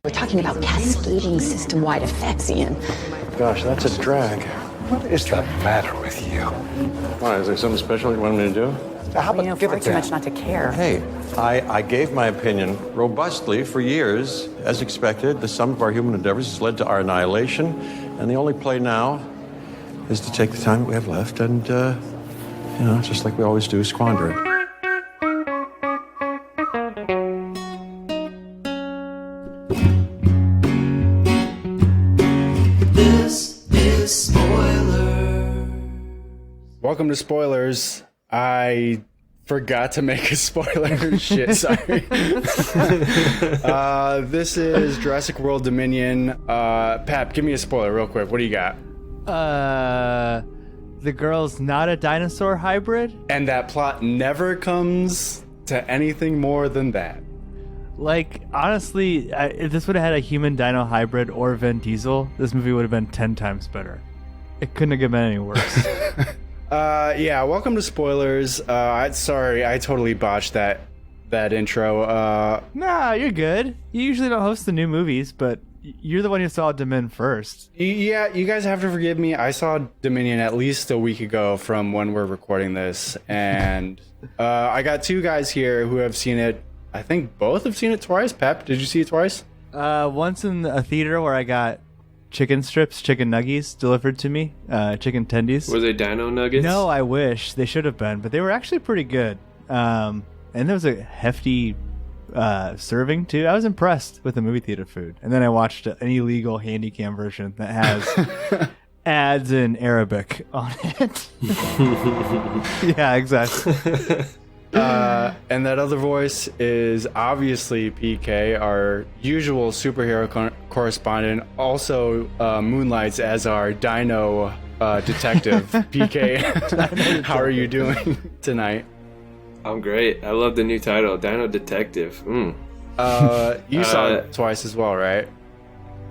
We're talking about cascading system-wide effects, Ian. Gosh, that's a drag. What is the matter with you? Why, is there something special you want me to do? How about give far it too that? much not to care. Hey, I gave my opinion robustly for years. As expected, the sum of our human endeavors has led to our annihilation, and the only play now is to take the time that we have left and, just like we always do, squander it. Welcome to Spoilers. I forgot to make a spoiler. Shit, sorry. This is Jurassic World Dominion. Pap, give me a spoiler real quick. What do you got? The girl's not a dinosaur hybrid? And that plot never comes to anything more than that. Like, honestly, if this would have had a human dino hybrid or Vin Diesel, this movie would have been 10 times better. It couldn't have been any worse. Yeah, welcome to Spoilers. Sorry, I totally botched that intro. Nah, you're good. You usually don't host the new movies, but you're the one who saw Dominion first. Yeah, you guys have to forgive me. I saw Dominion at least a week ago from when we're recording this, and I got two guys here who have seen it. I think both have seen it twice. Pep, did you see it twice? Once in a theater where I got chicken strips, chicken nuggies delivered to me, chicken tendies. Were they dino nuggets? No, I wish. They should have been, but they were actually pretty good. And there was a hefty serving, too. I was impressed with the movie theater food. And then I watched an illegal Handycam version that has ads in Arabic on it. Yeah, exactly. And that other voice is obviously PK, our usual superhero correspondent, also moonlights as our dino detective. PK, how are you doing tonight? I'm great. I love the new title, Dino Detective. You saw it twice as well, right?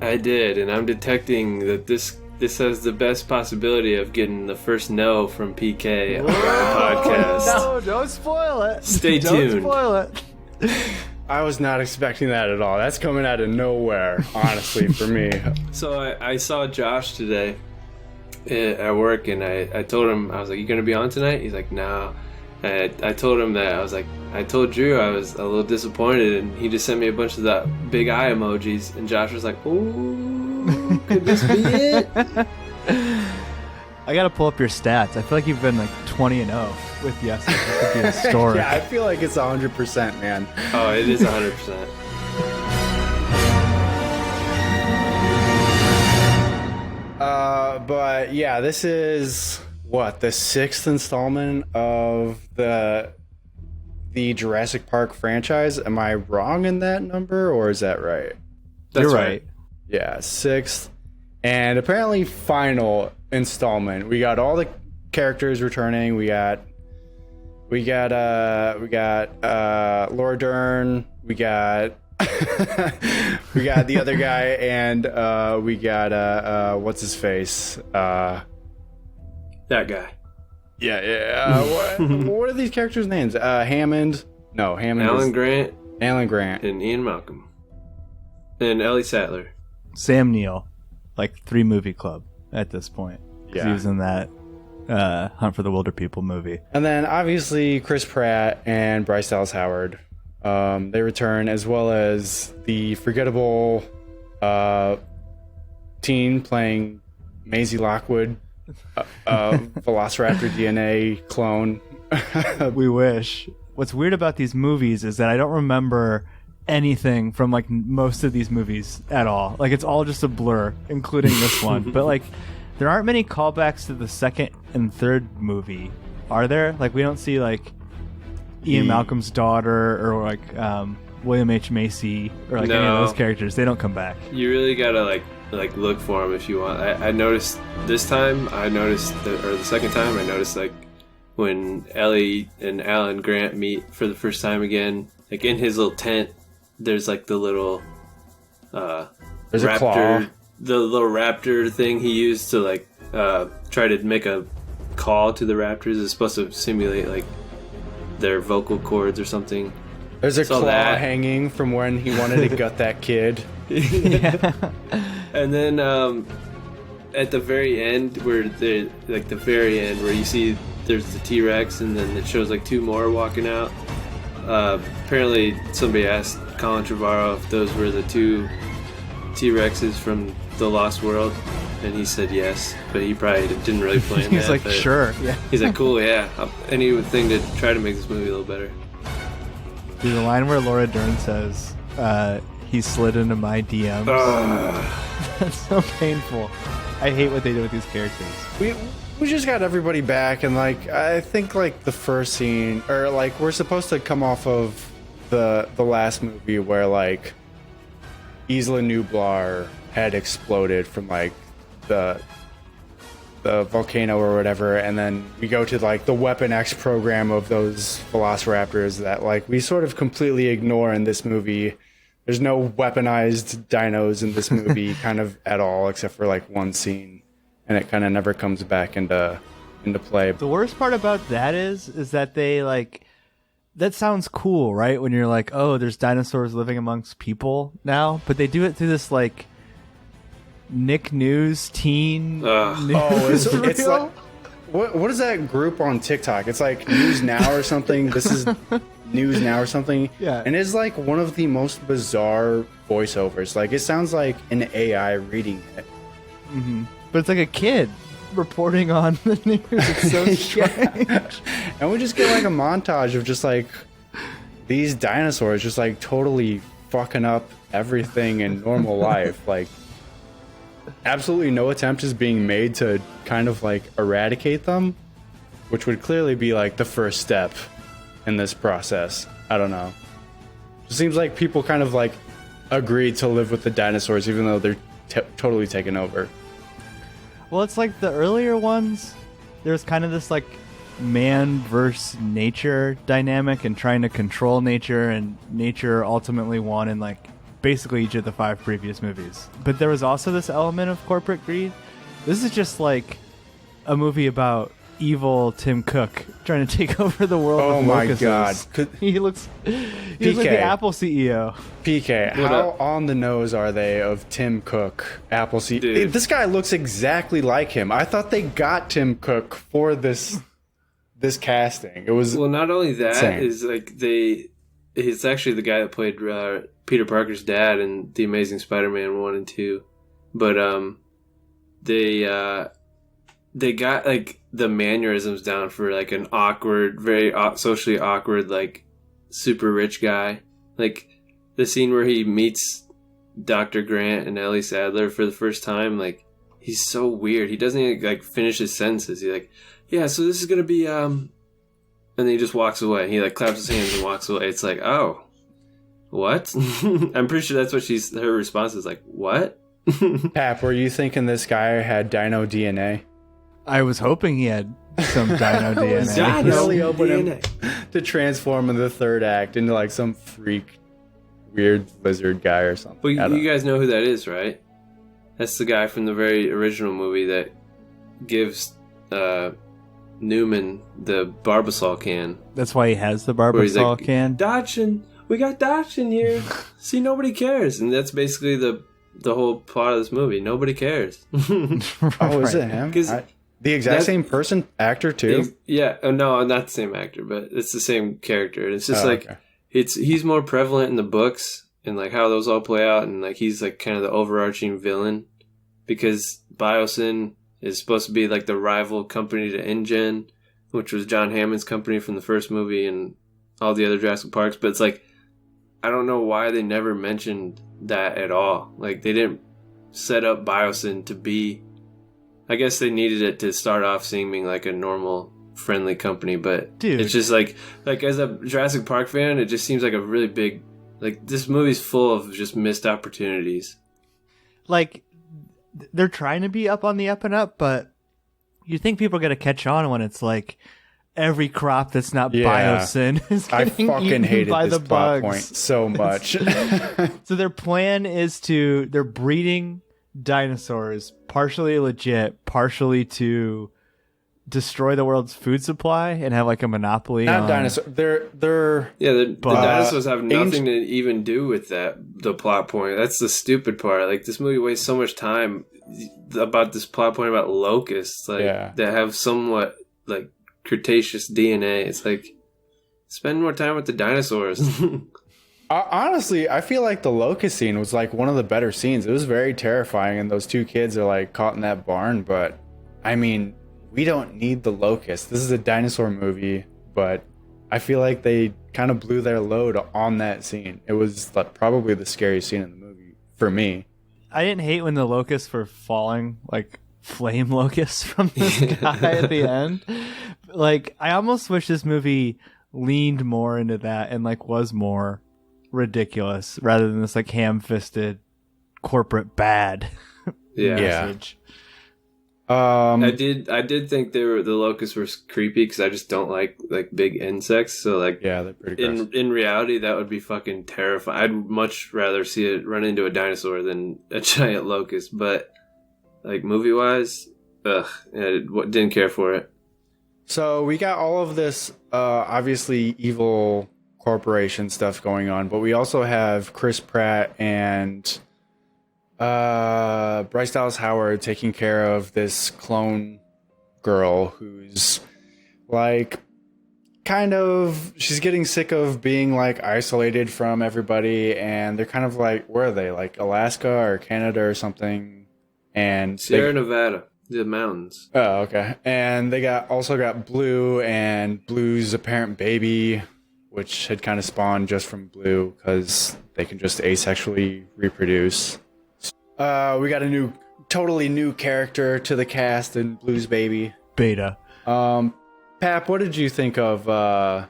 I did, and I'm detecting that this has the best possibility of getting the first no from PK on our podcast. No, don't spoil it. Stay tuned. Don't spoil it. I was not expecting that at all. That's coming out of nowhere, honestly, for me. So I saw Josh today at work, and I told him, I was like, "You gonna be on tonight?" He's like, "No." I told him that. I was like, I told Drew I was a little disappointed, and he just sent me a bunch of the big eye emojis, and Josh was like, "Ooh, could this be it?" I gotta pull up your stats. I feel like you've been like 20-0 with yes. This could be a story. Yeah, I feel like it's 100%, man. Oh, it is 100%. But yeah, this is the sixth installment of the Jurassic Park franchise. Am I wrong in that number, or is that right? You're right. Yeah, sixth, and apparently final installment. We got all the characters returning. We got Laura Dern. We got we got the other guy, and we got what's his face? That guy. Yeah. What are these characters' names? Hammond. No, Hammond. Alan Grant. Alan Grant. And Ian Malcolm. And Ellie Sattler. Sam Neill, like 3 Movie Club at this point. Yeah. He was in that Hunt for the Wilder People movie. And then obviously Chris Pratt and Bryce Dallas Howard. They return, as well as the forgettable teen playing Maisie Lockwood, Velociraptor DNA clone. We wish. What's weird about these movies is that I don't remember anything from like most of these movies at all. Like, it's all just a blur, including this one. But like, there aren't many callbacks to the second and third movie, are there? Like, we don't see like Ian Malcolm's daughter or like William H. Macy or like any of those characters. They don't come back. You really gotta like look for them if you want. I noticed this time. The second time I noticed like when Ellie and Alan Grant meet for the first time again, like in his little tent, there's like the little there's raptor, a claw. the little raptor thing he used to like try to make a call to the raptors. Is supposed to simulate like their vocal cords or something. There's a Saw claw that. hanging from when he wanted to gut that kid. And then at the very end, where you see there's the T-Rex, and then it shows like 2 more walking out. Apparently, somebody asked Colin Trevorrow if those were the 2 T-Rexes from the Lost World, and he said yes, but he probably didn't really plan that. He's like, but sure. Yeah. He's like, cool, yeah. Anything to try to make this movie a little better. Dude, the line where Laura Dern says, he slid into my DMs. That's so painful. I hate what they do with these characters. We just got everybody back, and like I think like the first scene, or like we're supposed to come off of the last movie where like Isla Nublar had exploded from like the volcano or whatever, and then we go to like the Weapon X program of those velociraptors that like we sort of completely ignore in this movie. There's no weaponized dinos in this movie kind of at all, except for like one scene, and it kind of never comes back into play. The worst part about that is that they like, that sounds cool, right? When you're like, oh, there's dinosaurs living amongst people now, but they do it through this like Nick News teen. It's like what is that group on TikTok? It's like News Now or something. This is News Now or something. Yeah. And it's like one of the most bizarre voiceovers. Like it sounds like an AI reading it. Mm-hmm. But it's like a kid reporting on the news. It's so strange. And we just get like a montage of just like these dinosaurs just like totally fucking up everything in normal life. Like absolutely no attempt is being made to kind of like eradicate them, which would clearly be like the first step in this process. I don't know. It seems like people kind of like agreed to live with the dinosaurs even though they're totally taken over. Well, it's like the earlier ones, there's kind of this like man versus nature dynamic and trying to control nature, and nature ultimately won in like basically each of the 5 previous movies. But there was also this element of corporate greed. This is just like a movie about evil Tim Cook trying to take over the world. Oh with my locusts. God. He looks like the Apple CEO. PK, how on the nose are they of Tim Cook, Apple CEO? Dude. This guy looks exactly like him. I thought they got Tim Cook for this casting. It was Not only that insane. is like it's actually the guy that played Peter Parker's dad in The Amazing Spider-Man 1 and 2. But they got like the mannerisms down for like an awkward, very socially awkward, like super rich guy. Like the scene where he meets Dr. Grant and Ellie Sadler for the first time, like he's so weird. He doesn't even like finish his sentences. He's like, yeah, so this is gonna be and then he just walks away. He like claps his hands and walks away. It's like, oh, what? I'm pretty sure that's what her response is like, what? Pap, were you thinking this guy had dino DNA? I was hoping he had some dino DNA. Dino Really open him DNA. to transform in the third act into like some freak, weird lizard guy or something. Well, you guys know who that is, right? That's the guy from the very original movie that gives Newman the Barbasol can. That's why he has the Where he's Barbasol like, can. Dodgson, we got Dodgson here. See, nobody cares, and that's basically the whole plot of this movie. Nobody cares. Oh, is it him? 'Cause The exact that- same person, actor too. Yeah, no, not the same actor, but it's the same character. And it's just Oh, like okay. he's more prevalent in the books and like how those all play out, and like he's like kind of the overarching villain because Bioson is supposed to be like the rival company to InGen, which was John Hammond's company from the first movie and all the other Jurassic Parks. But it's like I don't know why they never mentioned that at all. Like they didn't set up Bioson to be. I guess they needed it to start off seeming like a normal, friendly company, but Dude. it's just like as a Jurassic Park fan, it just seems like a really big, like this movie's full of just missed opportunities. Like, they're trying to be up on the up and up, but you think people are going to catch on when it's like every crop that's not Yeah. Bioson is I getting fucking eaten hated by this the plot bugs. point so much. So their plan is they're breeding dinosaurs, partially legit, partially to destroy the world's food supply and have like a monopoly Not on dinosaur. They're Yeah, the dinosaurs have nothing ancient- to even do with the plot point. That's the stupid part. Like, this movie wastes so much time about this plot point about locusts, like that have somewhat like Cretaceous DNA. It's like, spend more time with the dinosaurs. Honestly, I feel like the locust scene was like one of the better scenes. It was very terrifying, and those two kids are like caught in that barn. But I mean, we don't need the locust. This is a dinosaur movie, but I feel like they kind of blew their load on that scene. It was like probably the scariest scene in the movie for me. I didn't hate when the locusts were falling, like flame locusts from the sky at the end. Like, I almost wish this movie leaned more into that and like was more ridiculous rather than this like ham-fisted corporate bad message. I did think the locusts were creepy because I just don't like big insects. So like, yeah, they're pretty gross. In reality, that would be fucking terrifying. I'd much rather see it run into a dinosaur than a giant locust. But like, movie wise, didn't care for it. So we got all of this obviously evil corporation stuff going on, but we also have Chris Pratt and Bryce Dallas Howard taking care of this clone girl who's like she's getting sick of being like isolated from everybody, and they're kind of like, where are they, like Alaska or Canada or something? And Sierra Nevada, the mountains. Oh, okay. And they also got Blue and Blue's apparent baby, which had kind of spawned just from Blue because they can just asexually reproduce. We got a totally new character to the cast in Blue's baby. Beta. Pap, what did you think of, well,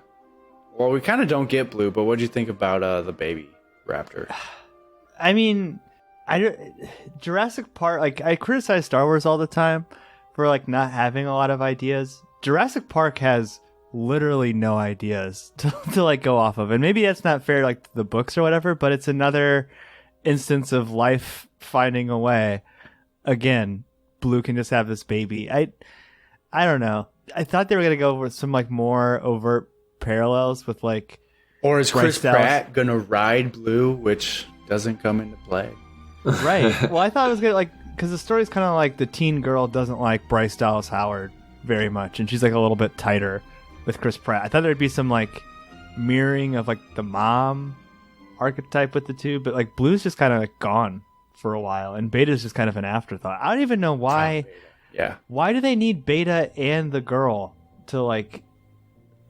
we kind of don't get Blue, but what did you think about the baby raptor? I mean, Jurassic Park, like, I criticize Star Wars all the time for like not having a lot of ideas. Jurassic Park has literally no ideas to like go off of, and maybe that's not fair like to the books or whatever, but it's another instance of life finding a way. Again, Blue can just have this baby. I don't know. I thought they were gonna go with some like more overt parallels with like, or is Chris Dallas Pratt gonna ride Blue, which doesn't come into play. Right. Well, I thought it was gonna like, because the story's kind of like the teen girl doesn't like Bryce Dallas Howard very much, and she's like a little bit tighter with Chris Pratt. I thought there'd be some like mirroring of like the mom archetype with the two, but like Blue's just kind of like gone for a while, and Beta's just kind of an afterthought. I don't even know why. Yeah. Why do they need Beta and the girl to like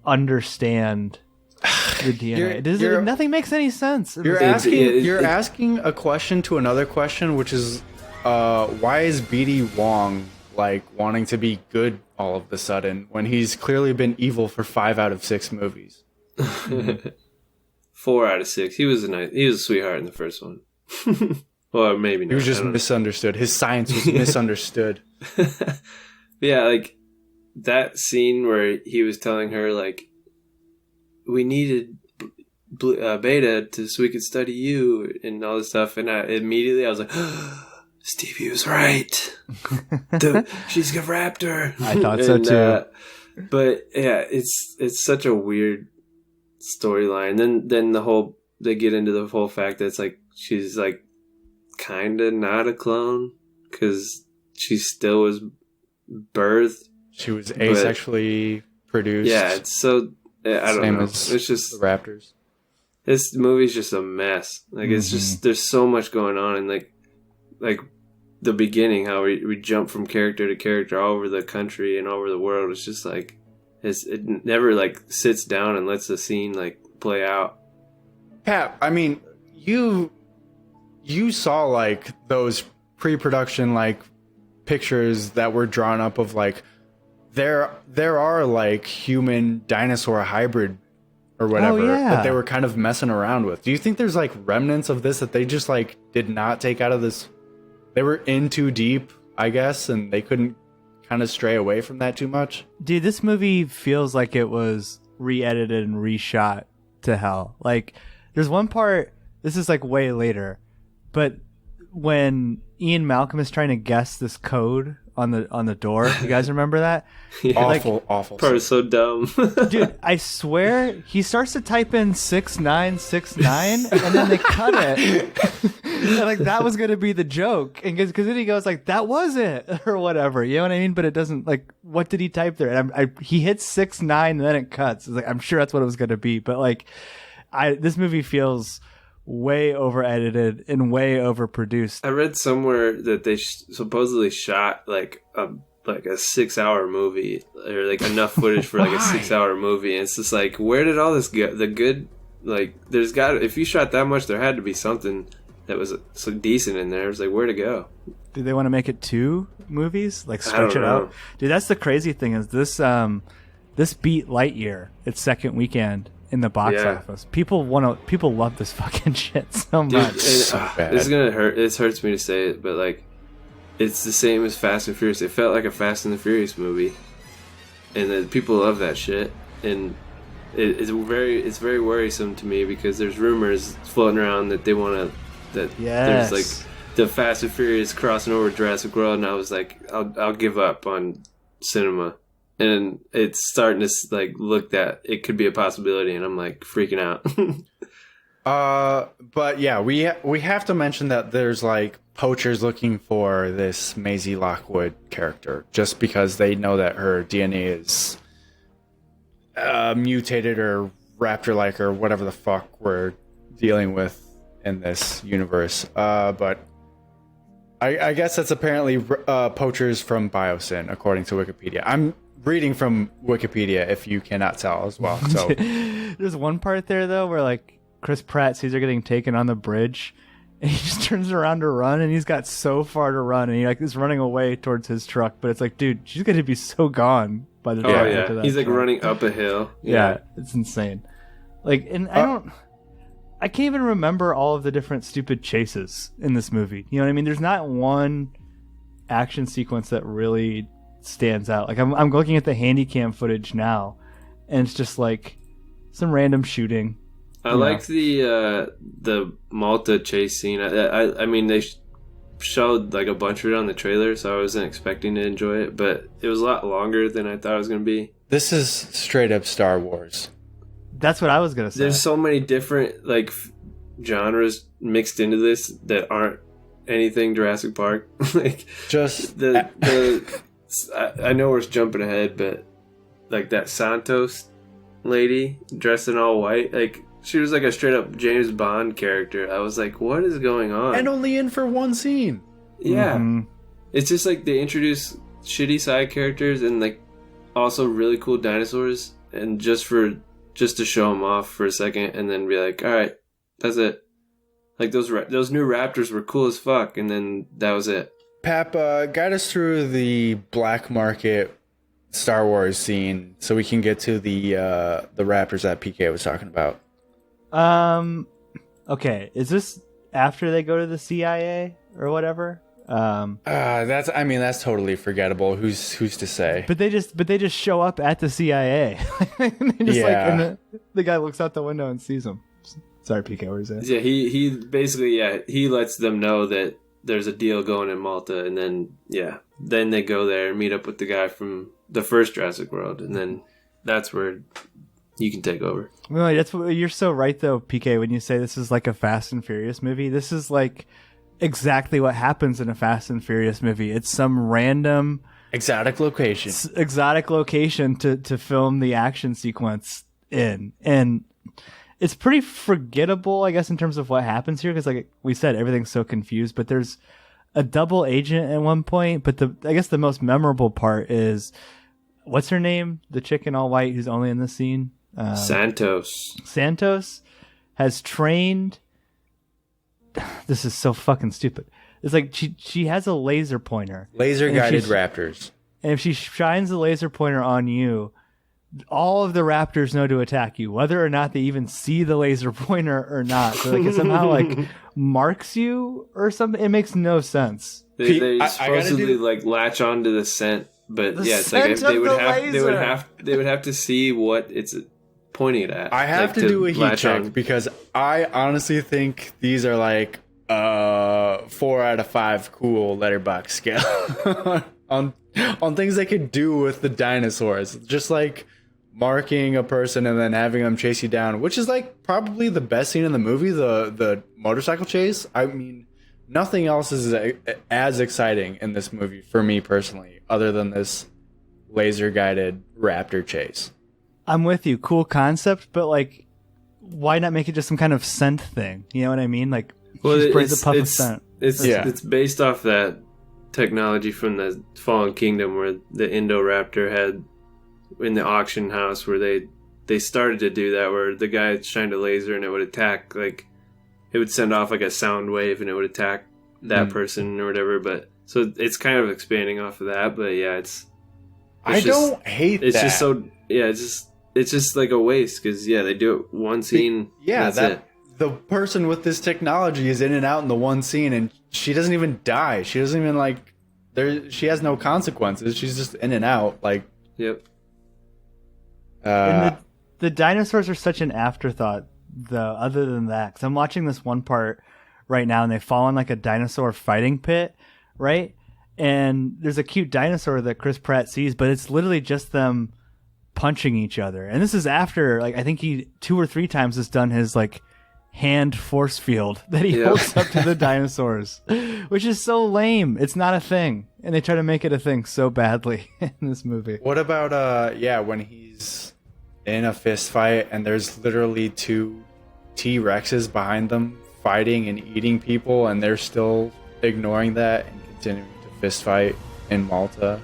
understand the DNA? Nothing makes any sense. You're asking a question to another question, which is, why is BD Wong like wanting to be good all of a sudden when he's clearly been evil for 5 out of 6 movies? 4 out of 6. He was a sweetheart in the first one. Well, maybe not. He was just misunderstood. His science was misunderstood. Yeah, like that scene where he was telling her like, we needed Beta so we could study you and all this stuff, and I was like, Stevie was right. She's a raptor. I thought so too. But yeah, it's such a weird storyline. Then they get into the whole fact that it's like she's like kind of not a clone because she still was birthed. She was asexually produced. Yeah, it's so I don't Same know. as It's just the Raptors. This movie's just a mess. Like it's just there's so much going on, and like the beginning, how we jump from character to character all over the country and all over the world. It's just like it never like sits down and lets the scene like play out. Pat, I mean, you saw like those pre-production like pictures that were drawn up of like there are like human dinosaur hybrid or whatever that they were kind of messing around with. Do you think there's like remnants of this that they just like did not take out of this? They were in too deep, I guess, and they couldn't kind of stray away from that too much. Dude, this movie feels like it was re-edited and reshot to hell. Like, there's one part, this is like way later, but when Ian Malcolm is trying to guess this code on the door. You guys remember that? Yeah. Awful. Part is so dumb. Dude, I swear he starts to type in 6969 and then they cut it. And like that was gonna be the joke, and because then he goes like that was it or whatever, you know what I mean? But it doesn't. Like, what did he type there? And he hits 69 and then it cuts. It's like I'm sure that's what it was gonna be, but like this movie feels way over edited and way overproduced. I read somewhere that they supposedly shot like a 6-hour movie, or like enough footage for like a 6-hour movie, and it's just like, where did all this go? The good, like, there's got, if you shot that much, there had to be something that was so decent in there. It was like, where to go? Do they want to make it 2 movies? Like I stretch don't it know. out? Dude, that's the crazy thing is this beat Lightyear its second weekend in the box office. People love this fucking shit so much. Dude, it's gonna hurt. It hurts me to say it, but like, it's the same as Fast and Furious. It felt like a Fast and the Furious movie, and people love that shit. And it's very worrisome to me because there's rumors floating around that they want to there's like the Fast and Furious crossing over Jurassic World, and I was like, I'll give up on cinema. And it's starting to like look that it could be a possibility, and I'm like freaking out. But yeah, we have to mention that there's like poachers looking for this Maisie Lockwood character just because they know that her DNA is mutated or raptor-like or whatever the fuck we're dealing with in this universe. But I guess that's apparently poachers from Bioson, according to Wikipedia. I'm reading from Wikipedia if you cannot tell as well. So there's one part there though where like Chris Pratt sees her getting taken on the bridge and he just turns around to run, and he's got so far to run, and he like is running away towards his truck, but it's like, dude, she's gonna be so gone by the time Oh we get yeah, to that he's like truck. running up a hill. Yeah, it's insane. Like, and I can't even remember all of the different stupid chases in this movie. You know what I mean? There's not one action sequence that really stands out. Like I'm looking at the handy cam footage now, and it's just like some random shooting. I liked the Malta chase scene. I mean, they showed like a bunch of it on the trailer, so I wasn't expecting to enjoy it, but it was a lot longer than I thought it was going to be. this is straight up Star Wars. That's what I was gonna say. There's so many different like genres mixed into this that aren't anything Jurassic Park. Like Just I know we're jumping ahead, but like that Santos lady dressed in all white, like she was like a straight up James Bond character. I was like, what is going on? and only in for one scene. Yeah. Mhm. It's just like they introduce shitty side characters and like also really cool dinosaurs, and just to show them off for a second, and then be like, all right, that's it. Like those new raptors were cool as fuck, and then that was it. Pap, guide us through the black market Star Wars scene so we can get to the raptors that PK was talking about. Okay, is this after they go to the CIA or whatever? That's totally forgettable. Who's to say? But they just show up at the CIA. They just Yeah. the guy looks out the window and sees them. Sorry, PK, what was that? Yeah, he basically he lets them know that there's a deal going in Malta, and then they go there and meet up with the guy from the first Jurassic World, and then that's where you can take over. Well, you're so right though, PK, when you say this is like a Fast and Furious movie. This is like exactly what happens in a Fast and Furious movie. It's some random Exotic location. exotic location to film the action sequence in, and it's pretty forgettable, I guess, in terms of what happens here, because like we said, everything's so confused. But there's a double agent at one point, but I guess the most memorable part is, what's her name, the chick in all white who's only in this scene? Santos has trained. This is so fucking stupid. It's like she has a laser pointer. Laser guided raptors. And if she shines the laser pointer on you, all of the raptors know to attack you, whether or not they even see the laser pointer or not. So like it somehow like marks you or something. It makes no sense. They I supposedly like latch onto the scent, but it's like scent of they would have to see what it's pointing it at. I have like, to do a heat latch check on. because I honestly think these are like 4 out of 5 cool letterbox scale on things they could do with the dinosaurs. Just like marking a person and then having them chase you down, which is like probably the best scene in the movie, the motorcycle chase. I mean, nothing else is as exciting in this movie for me personally, other than this laser guided raptor chase. I'm with you. Cool concept, but like, why not make it just some kind of scent thing? You know what I mean? Like, sprays a puff of scent. It's based off that technology from the Fallen Kingdom where the Indoraptor had in the auction house, where they started to do that, where the guy shined a laser and it would attack, like it would send off like a sound wave and it would attack that person or whatever. But so it's kind of expanding off of that. But yeah, I don't hate it's that. Just so it's just like a waste because they do it one scene. Yeah, the person with this technology is in and out in the one scene, and she doesn't even die. She doesn't even she has no consequences. She's just in and out. Like, yep. And the dinosaurs are such an afterthought, though. Other than that, because I'm watching this one part right now, and they fall in like a dinosaur fighting pit, right? And there's a cute dinosaur that Chris Pratt sees, but it's literally just them punching each other. And this is after, like, I think he 2 or 3 times has done his like hand force field that he holds up to the dinosaurs, which is so lame. It's not a thing, and they try to make it a thing so badly in this movie. What about when he's in a fist fight and there's literally 2 T-Rexes behind them fighting and eating people, and they're still ignoring that and continuing to fist fight in Malta,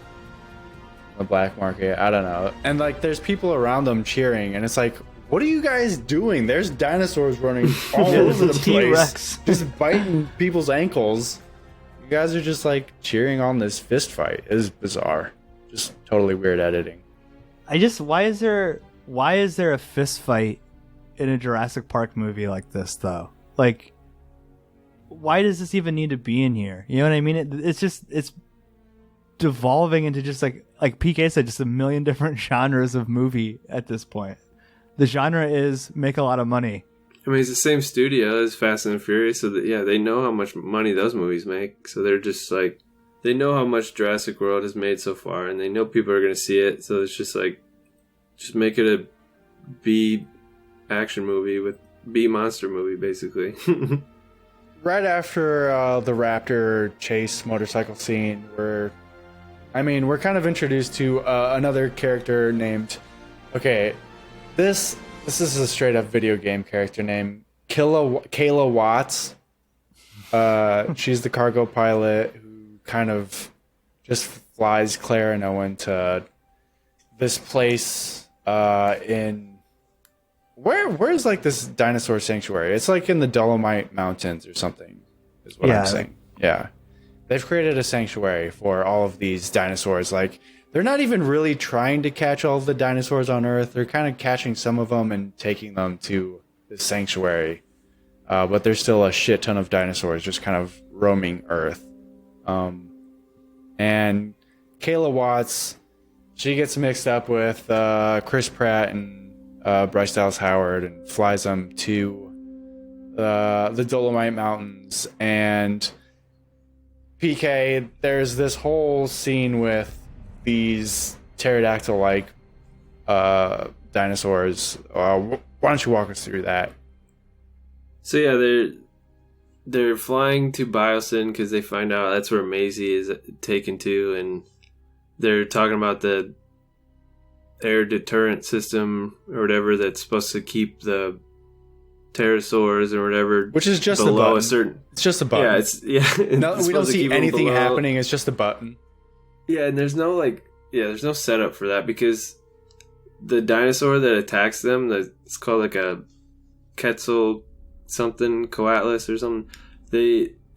the black market? I don't know. And like, there's people around them cheering, and it's like, what are you guys doing? There's dinosaurs running all over the place, T-Rex. just biting people's ankles. You guys are just like cheering on this fist fight. It is bizarre. Just totally weird editing. Why is there a fist fight in a Jurassic Park movie like this, though? Like, why does this even need to be in here? You know what I mean? It's devolving into just like PK said, just a million different genres of movie at this point. The genre is make a lot of money. I mean, it's the same studio as Fast and Furious, so that, they know how much money those movies make. So they're just like, they know how much Jurassic World has made so far, and they know people are going to see it. So it's just like, just make it a B action movie with B monster movie, basically. Right after the Raptor chase motorcycle scene, we're kind of introduced to another character named, this is a straight up video game character named Killa Watts. She's the cargo pilot who kind of just flies Claire and Owen to this place in where's like this dinosaur sanctuary. It's like in the Dolomite Mountains or something, is what I'm saying. Yeah. They've created a sanctuary for all of these dinosaurs. Like, they're not even really trying to catch all of the dinosaurs on Earth. They're kind of catching some of them and taking them to this sanctuary. But there's still a shit ton of dinosaurs just kind of roaming Earth. And Killa Watts, she gets mixed up with Chris Pratt and Bryce Dallas Howard and flies them to the Dolomite Mountains. And PK, there's this whole scene with these pterodactyl-like dinosaurs. Why don't you walk us through that? So yeah, they're flying to Bioson because they find out that's where Maisie is taken to, and they're talking about the air deterrent system or whatever that's supposed to keep the pterosaurs or whatever, which is just below a certain. It's just a button. No, we don't see anything happening. It's just a button. Yeah, and there's no setup for that because the dinosaur that attacks them, it's called like a Quetzal something, Coatlis or something.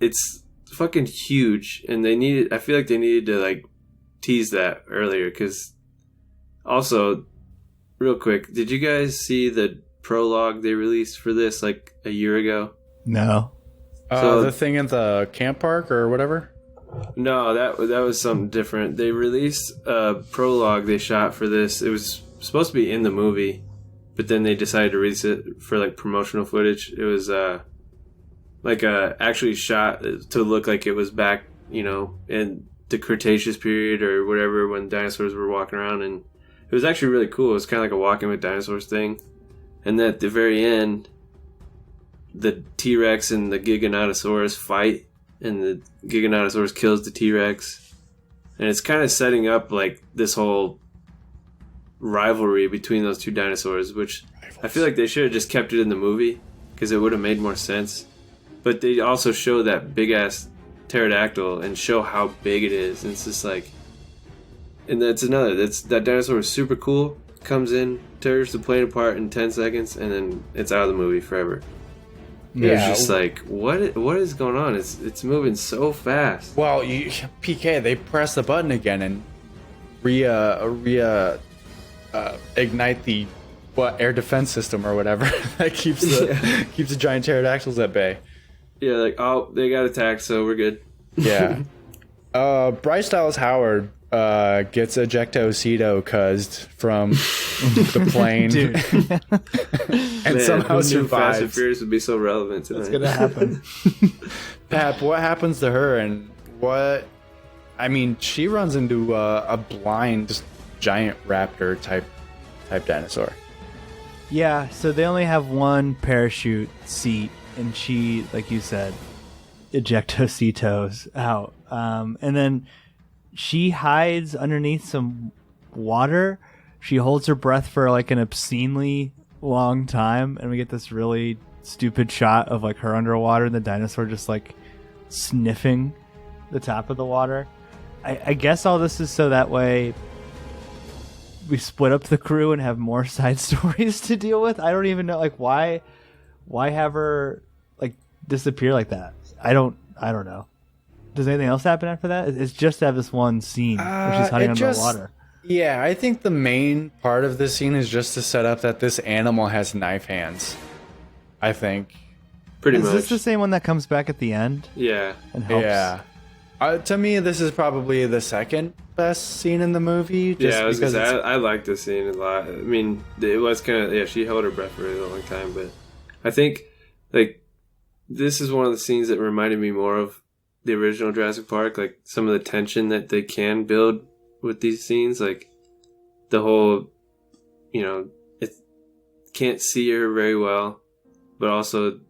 It's fucking huge, and I feel like they needed to like tease that earlier. Because also, real quick, did you guys see the prologue they released for this like a year ago? No. So the thing at the camp park or whatever? No, that was something different. They released a prologue they shot for this. It was supposed to be in the movie, but then they decided to release it for like promotional footage. It was like actually shot to look like it was back, you know, in the Cretaceous period or whatever when dinosaurs were walking around, and it was actually really cool. It was kind of like a Walking with Dinosaurs thing, and then at the very end, the T-Rex and the Giganotosaurus fight, and the Giganotosaurus kills the T-Rex, and it's kind of setting up like this whole rivalry between those two dinosaurs, which I feel like they should have just kept it in the movie because it would have made more sense. But they also show that big ass pterodactyl and show how big it is, and it's just like, and that dinosaur is super cool, comes in, tears the plane apart in 10 seconds, and then it's out of the movie forever. Yeah. It's just like, what is going on? It's moving so fast. Well, PK, they press the button again and ignite the air defense system or whatever that keeps the giant pterodactyls at bay. Yeah, like, oh, they got attacked, so we're good. Yeah. Bryce Dallas Howard gets ejectocito-cuzzed from the plane. Dude. And Man, somehow who knew survives. Fast and Furious would be so relevant tonight. It's gonna happen. Pap, what happens to her, and what... I mean, she runs into a blind, just giant raptor type dinosaur. Yeah, so they only have one parachute seat, and she, like you said, ejectocitos out. And then she hides underneath some water. She holds her breath for like an obscenely long time, and we get this really stupid shot of like her underwater and the dinosaur just like sniffing the top of the water. I guess all this is so that way we split up the crew and have more side stories to deal with. I don't even know, like, why have her like disappear like that? I don't know. Does anything else happen after that? It's just to have this one scene where she's hiding under the water. Yeah, I think the main part of this scene is just to set up that this animal has knife hands. I think. Pretty much. Is this the same one that comes back at the end? Yeah. And helps? Yeah. To me, this is probably the second best scene in the movie. Just yeah, I was because gonna say, I like this scene a lot. I mean, it was kind of, yeah, she held her breath for a really long time, but I think, like, this is one of the scenes that reminded me more of the original Jurassic Park, like, some of the tension that they can build with these scenes, like, the whole, you know, it can't see her very well, but also,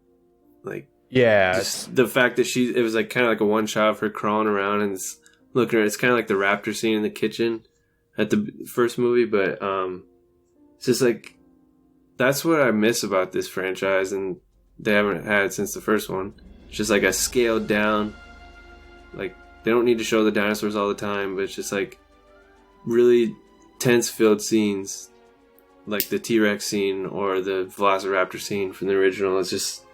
like, yeah, just the fact that it was like kind of like a one shot of her crawling around and it's looking at, it's kind of like the raptor scene in the kitchen at the first movie, but it's just like, that's what I miss about this franchise, and they haven't had since the first one. It's just like a scaled down, like, they don't need to show the dinosaurs all the time, but it's just like really tense filled scenes, like the T-Rex scene or the Velociraptor scene from the original. It's just,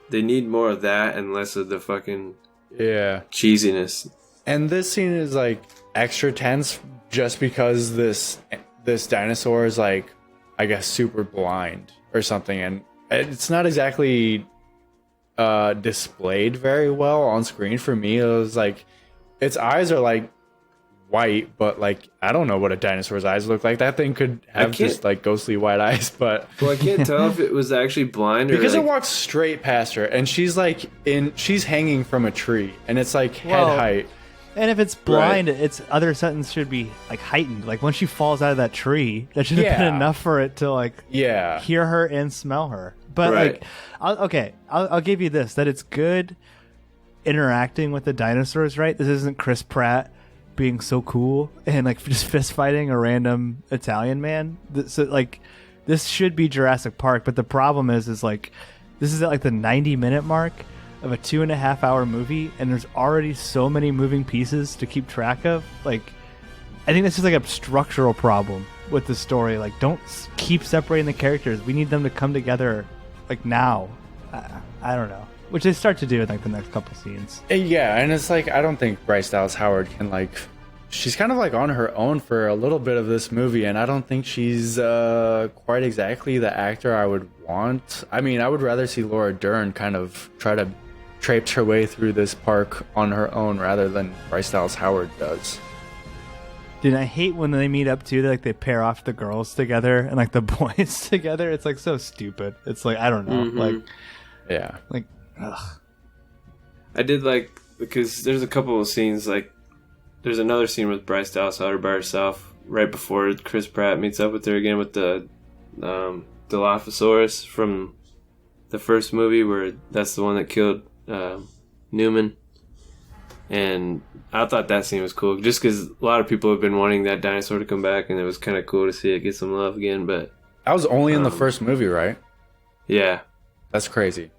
they need more of that and less of the fucking cheesiness. And this scene is like extra tense just because this dinosaur is like, I guess, super blind or something, and it's not exactly displayed very well on screen for me. It was like, its eyes are like white, but like, I don't know what a dinosaur's eyes look like. That thing could have just like ghostly white eyes, but well, I can't tell if it was actually blind or because like, it walks straight past her, and she's like she's hanging from a tree, and it's like head height. And if it's blind, its other sentence should be like heightened. Like when she falls out of that tree, that should have been enough for it to like hear her and smell her. But like, I'll give you this, that it's good interacting with the dinosaurs, right? This isn't Chris Pratt being so cool and like just fist fighting a random Italian man. So like, this should be Jurassic Park, but the problem is like, this is at like the 90-minute mark of a 2.5 hour movie, and there's already so many moving pieces to keep track of. Like, I think this is like a structural problem with the story. Like, don't keep separating the characters. We need them to come together like now. I don't know, which they start to do in like the next couple scenes. Yeah, and it's like, I don't think Bryce Dallas Howard can like, she's kind of like on her own for a little bit of this movie, and I don't think she's quite exactly the actor I would want. I mean, I would rather see Laura Dern kind of try to traipse her way through this park on her own rather than Bryce Dallas Howard does. Dude, I hate when they meet up too. They pair off the girls together and like the boys together. It's like so stupid. It's like, I don't know. Like, yeah. Like, ugh. I did like, because there's a couple of scenes, like, there's another scene with Bryce Dallas Howard by herself right before Chris Pratt meets up with her again with the Dilophosaurus from the first movie, where that's the one that killed Newman. And I thought that scene was cool, just because a lot of people have been wanting that dinosaur to come back, and it was kind of cool to see it get some love again. But That was only in the first movie, right? yeah, That's crazy.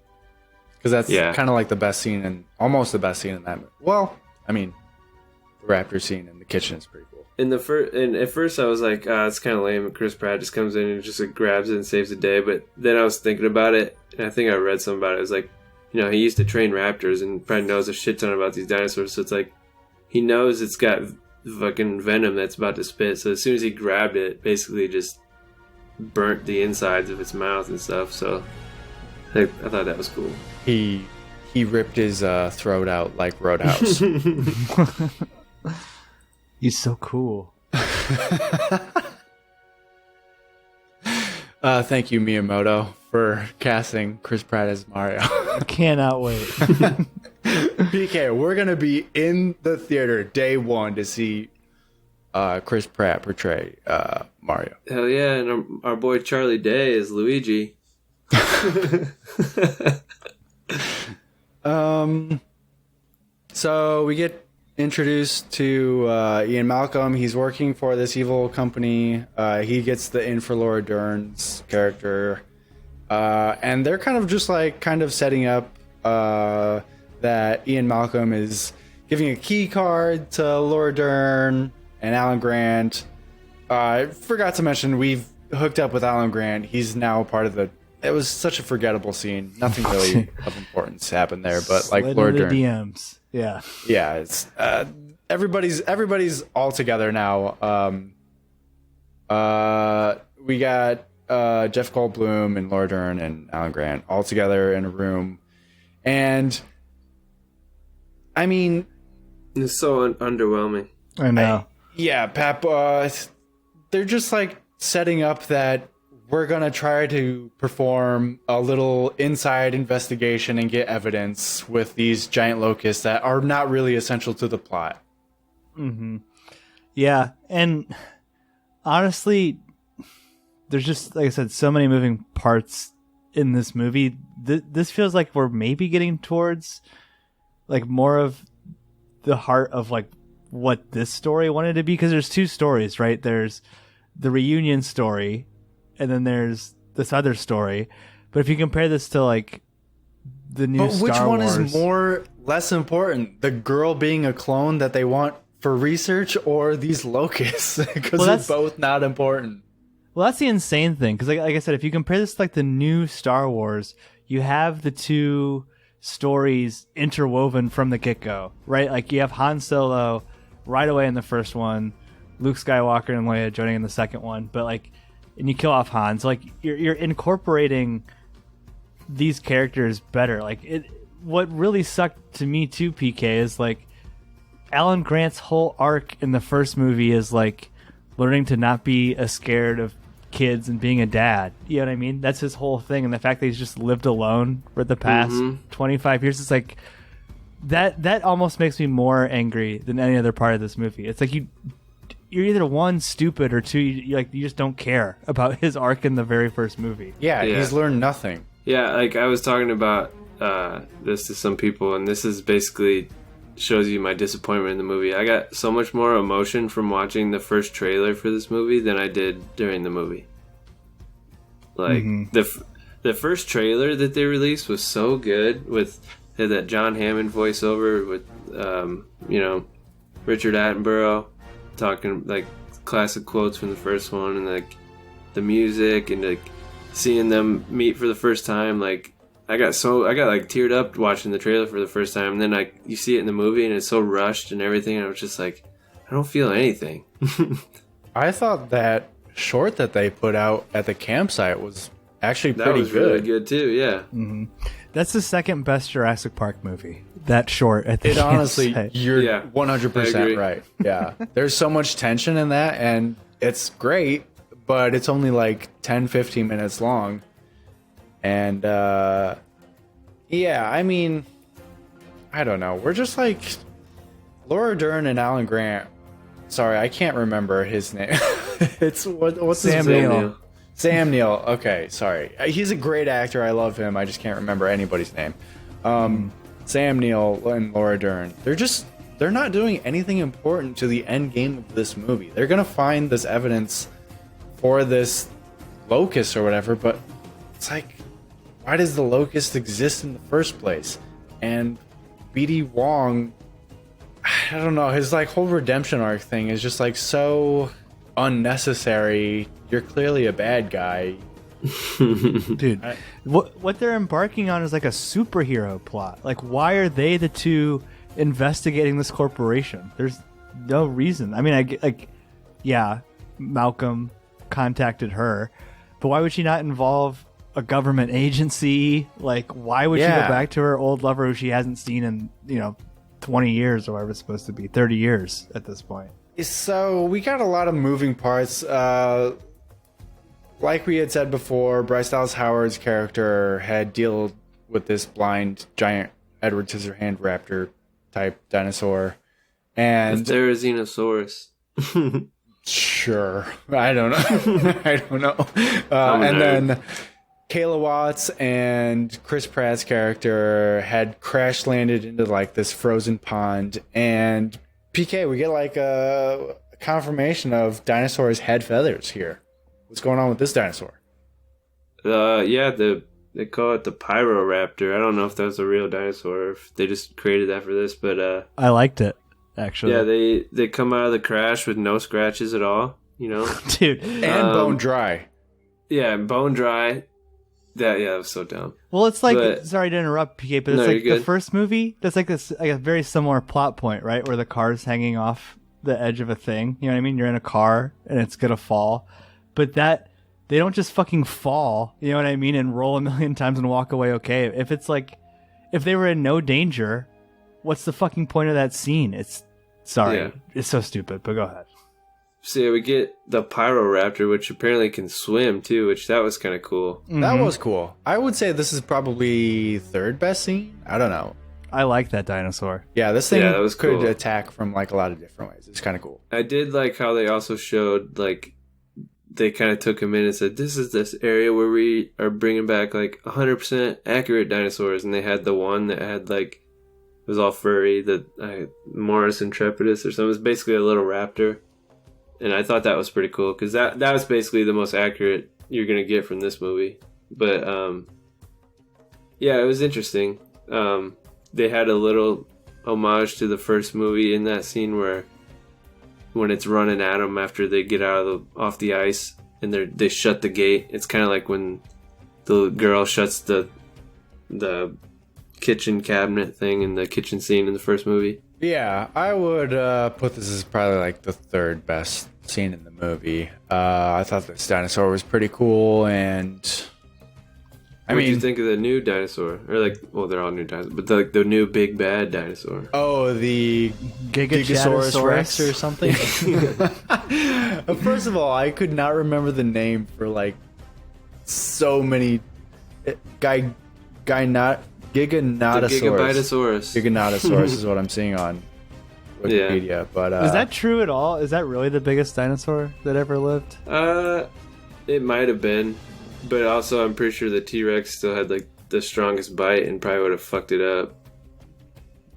Because that's kind of like the best scene, and almost the best scene in that movie. Well, I mean, the raptor scene in the kitchen is pretty cool. and at first I was like, it's kind of lame. Chris Pratt just comes in and just like, grabs it and saves the day. But then I was thinking about it, and I think I read something about it. It was like, he used to train raptors and probably knows a shit ton about these dinosaurs. So it's like, he knows it's got fucking venom that's about to spit. So as soon as he grabbed it, basically just burnt the insides of its mouth and stuff. So I thought that was cool. He ripped his throat out like Roadhouse. He's so cool. Thank you, Miyamoto, for casting Chris Pratt as Mario. I cannot wait. PK, we're going to be in the theater day one to see Chris Pratt portray Mario. Hell yeah, and our boy Charlie Day is Luigi. So we get introduced to Ian Malcolm. He's working for this evil company. He gets the in for Laura Dern's character. And they're kind of setting up that Ian Malcolm is giving a key card to Laura Dern and Alan Grant. I forgot to mention, we've hooked up with Alan Grant. He's now part of the... It was such a forgettable scene. Nothing really of importance happened there, but like Laura Dern. DMs. Yeah. Yeah, it's everybody's all together now. We got Jeff Goldblum and Laura Dern and Alan Grant all together in a room, and I mean, It's so underwhelming. I know. Pap. They're just like setting up that we're gonna try to perform a little inside investigation and get evidence with these giant locusts that are not really essential to the plot. Mm-hmm. Yeah, and honestly, there's just, like I said, so many moving parts in this movie. This feels like we're maybe getting towards like more of the heart of like what this story wanted to be, because there's two stories, right? There's the reunion story, and then there's this other story. But if you compare this to like the new Star which one Wars, is less important? The girl being a clone that they want for research, or these locusts? Because they're both not important. Well, that's the insane thing, because like I said, if you compare this to like the new Star Wars, you have the two stories interwoven from the get-go, right? Like you have Han Solo right away in the first one, Luke Skywalker and Leia joining in the second one, but like, and you kill off Han, so like you're incorporating these characters better. Like it, what really sucked to me too, PK, is like Alan Grant's whole arc in the first movie is like learning to not be as scared of kids and being a dad. You know what I mean? That's his whole thing. And the fact that he's just lived alone for the past 25 years, it's like that almost makes me more angry than any other part of this movie. It's like you're either one, stupid, or two, you just don't care about his arc in the very first movie. Yeah, he's learned nothing. Yeah, like I was talking about this to some people, and this is basically shows you my disappointment in the movie. I got so much more emotion from watching the first trailer for this movie than I did during the movie. Like the first trailer that they released was so good, with that John Hammond voiceover with Richard Attenborough talking like classic quotes from the first one, and like the music, and like seeing them meet for the first time. Like I got like teared up watching the trailer for the first time, and then like you see it in the movie and it's so rushed and everything, and I was just like, I don't feel anything. I thought that short that they put out at the campsite was actually pretty that was good. really good too. Yeah. That's the second best Jurassic Park movie. That short at the It honestly, campsite. you're Yeah, 100% right. Yeah. There's so much tension in that, and it's great, but it's only like 10-15 minutes long. And yeah, I mean, I don't know. We're just like Laura Dern and Alan Grant. Sorry, I can't remember his name. It's what's Sam his name? Neill. Sam Neill. Okay, sorry. He's a great actor. I love him. I just can't remember anybody's name. Sam Neill and Laura Dern. They're not doing anything important to the end game of this movie. They're gonna find this evidence for this locust or whatever, but it's like, why does the locust exist in the first place? And BD Wong, I don't know, his like whole redemption arc thing is just like so unnecessary. You're clearly a bad guy. Dude, what they're embarking on is like a superhero plot. Like, why are they the two investigating this corporation? There's no reason. I mean, yeah, Malcolm contacted her, but why would she not involve a government agency? Like, why would she go back to her old lover who she hasn't seen in 20 years or whatever it's supposed to be, 30 years at this point? So we got a lot of moving parts. Like we had said before, Bryce Dallas Howard's character had dealt with this blind giant Edward Scissorhand raptor type dinosaur, and The Therizinosaurus. Sure, I don't know. I don't know. And then Kayla Watts and Chris Pratt's character had crash landed into like this frozen pond, and PK, we get like a confirmation of dinosaurs' head feathers here. What's going on with this dinosaur? Yeah, they call it the Pyroraptor. I don't know if that was a real dinosaur or if they just created that for this, but I liked it, actually. yeah, they come out of the crash with no scratches at all, Dude. And bone dry. Yeah, bone dry. That was so dumb. Well, it's like, sorry to interrupt, PK, but it's No, like you're the good. first movie. That's like this, like a very similar plot point, right? Where the car's hanging off the edge of a thing. You know what I mean? You're in a car and it's gonna fall, but they don't just fucking fall. You know what I mean? And roll a million times and walk away okay. If it's like, if they were in no danger, what's the fucking point of that scene? It's so stupid. But go ahead. So yeah, we get the Pyroraptor, which apparently can swim too, which that was kind of cool. That was cool. I would say this is probably third best scene. I don't know. I like that dinosaur. Yeah, this thing that was could cool. attack from like a lot of different ways. It's kind of cool. I did like how they also showed like they kind of took him in and said, this is this area where we are bringing back like 100% accurate dinosaurs. And they had the one that had like, it was all furry, the Morris Intrepidus or something. It was basically a little raptor. And I thought that was pretty cool because that was basically the most accurate you're going to get from this movie. But yeah, it was interesting. They had a little homage to the first movie in that scene where when it's running at them after they get off the ice and they shut the gate. It's kind of like when the girl shuts the kitchen cabinet thing in the kitchen scene in the first movie. Yeah, I would put this as probably like the third best scene in the movie. I thought this dinosaur was pretty cool, and What do you think of the new dinosaur? Or like, well, they're all new dinosaurs, but the new big bad dinosaur. Oh, the Gigasaurus Rex or something. First of all, I could not remember the name for like so many. Giganotosaurus. The Gigabitosaurus. Giganotosaurus is what I'm seeing on Wikipedia. Yeah. But Is that true at all? Is that really the biggest dinosaur that ever lived? It might have been, but also I'm pretty sure the T-Rex still had like the strongest bite and probably would have fucked it up.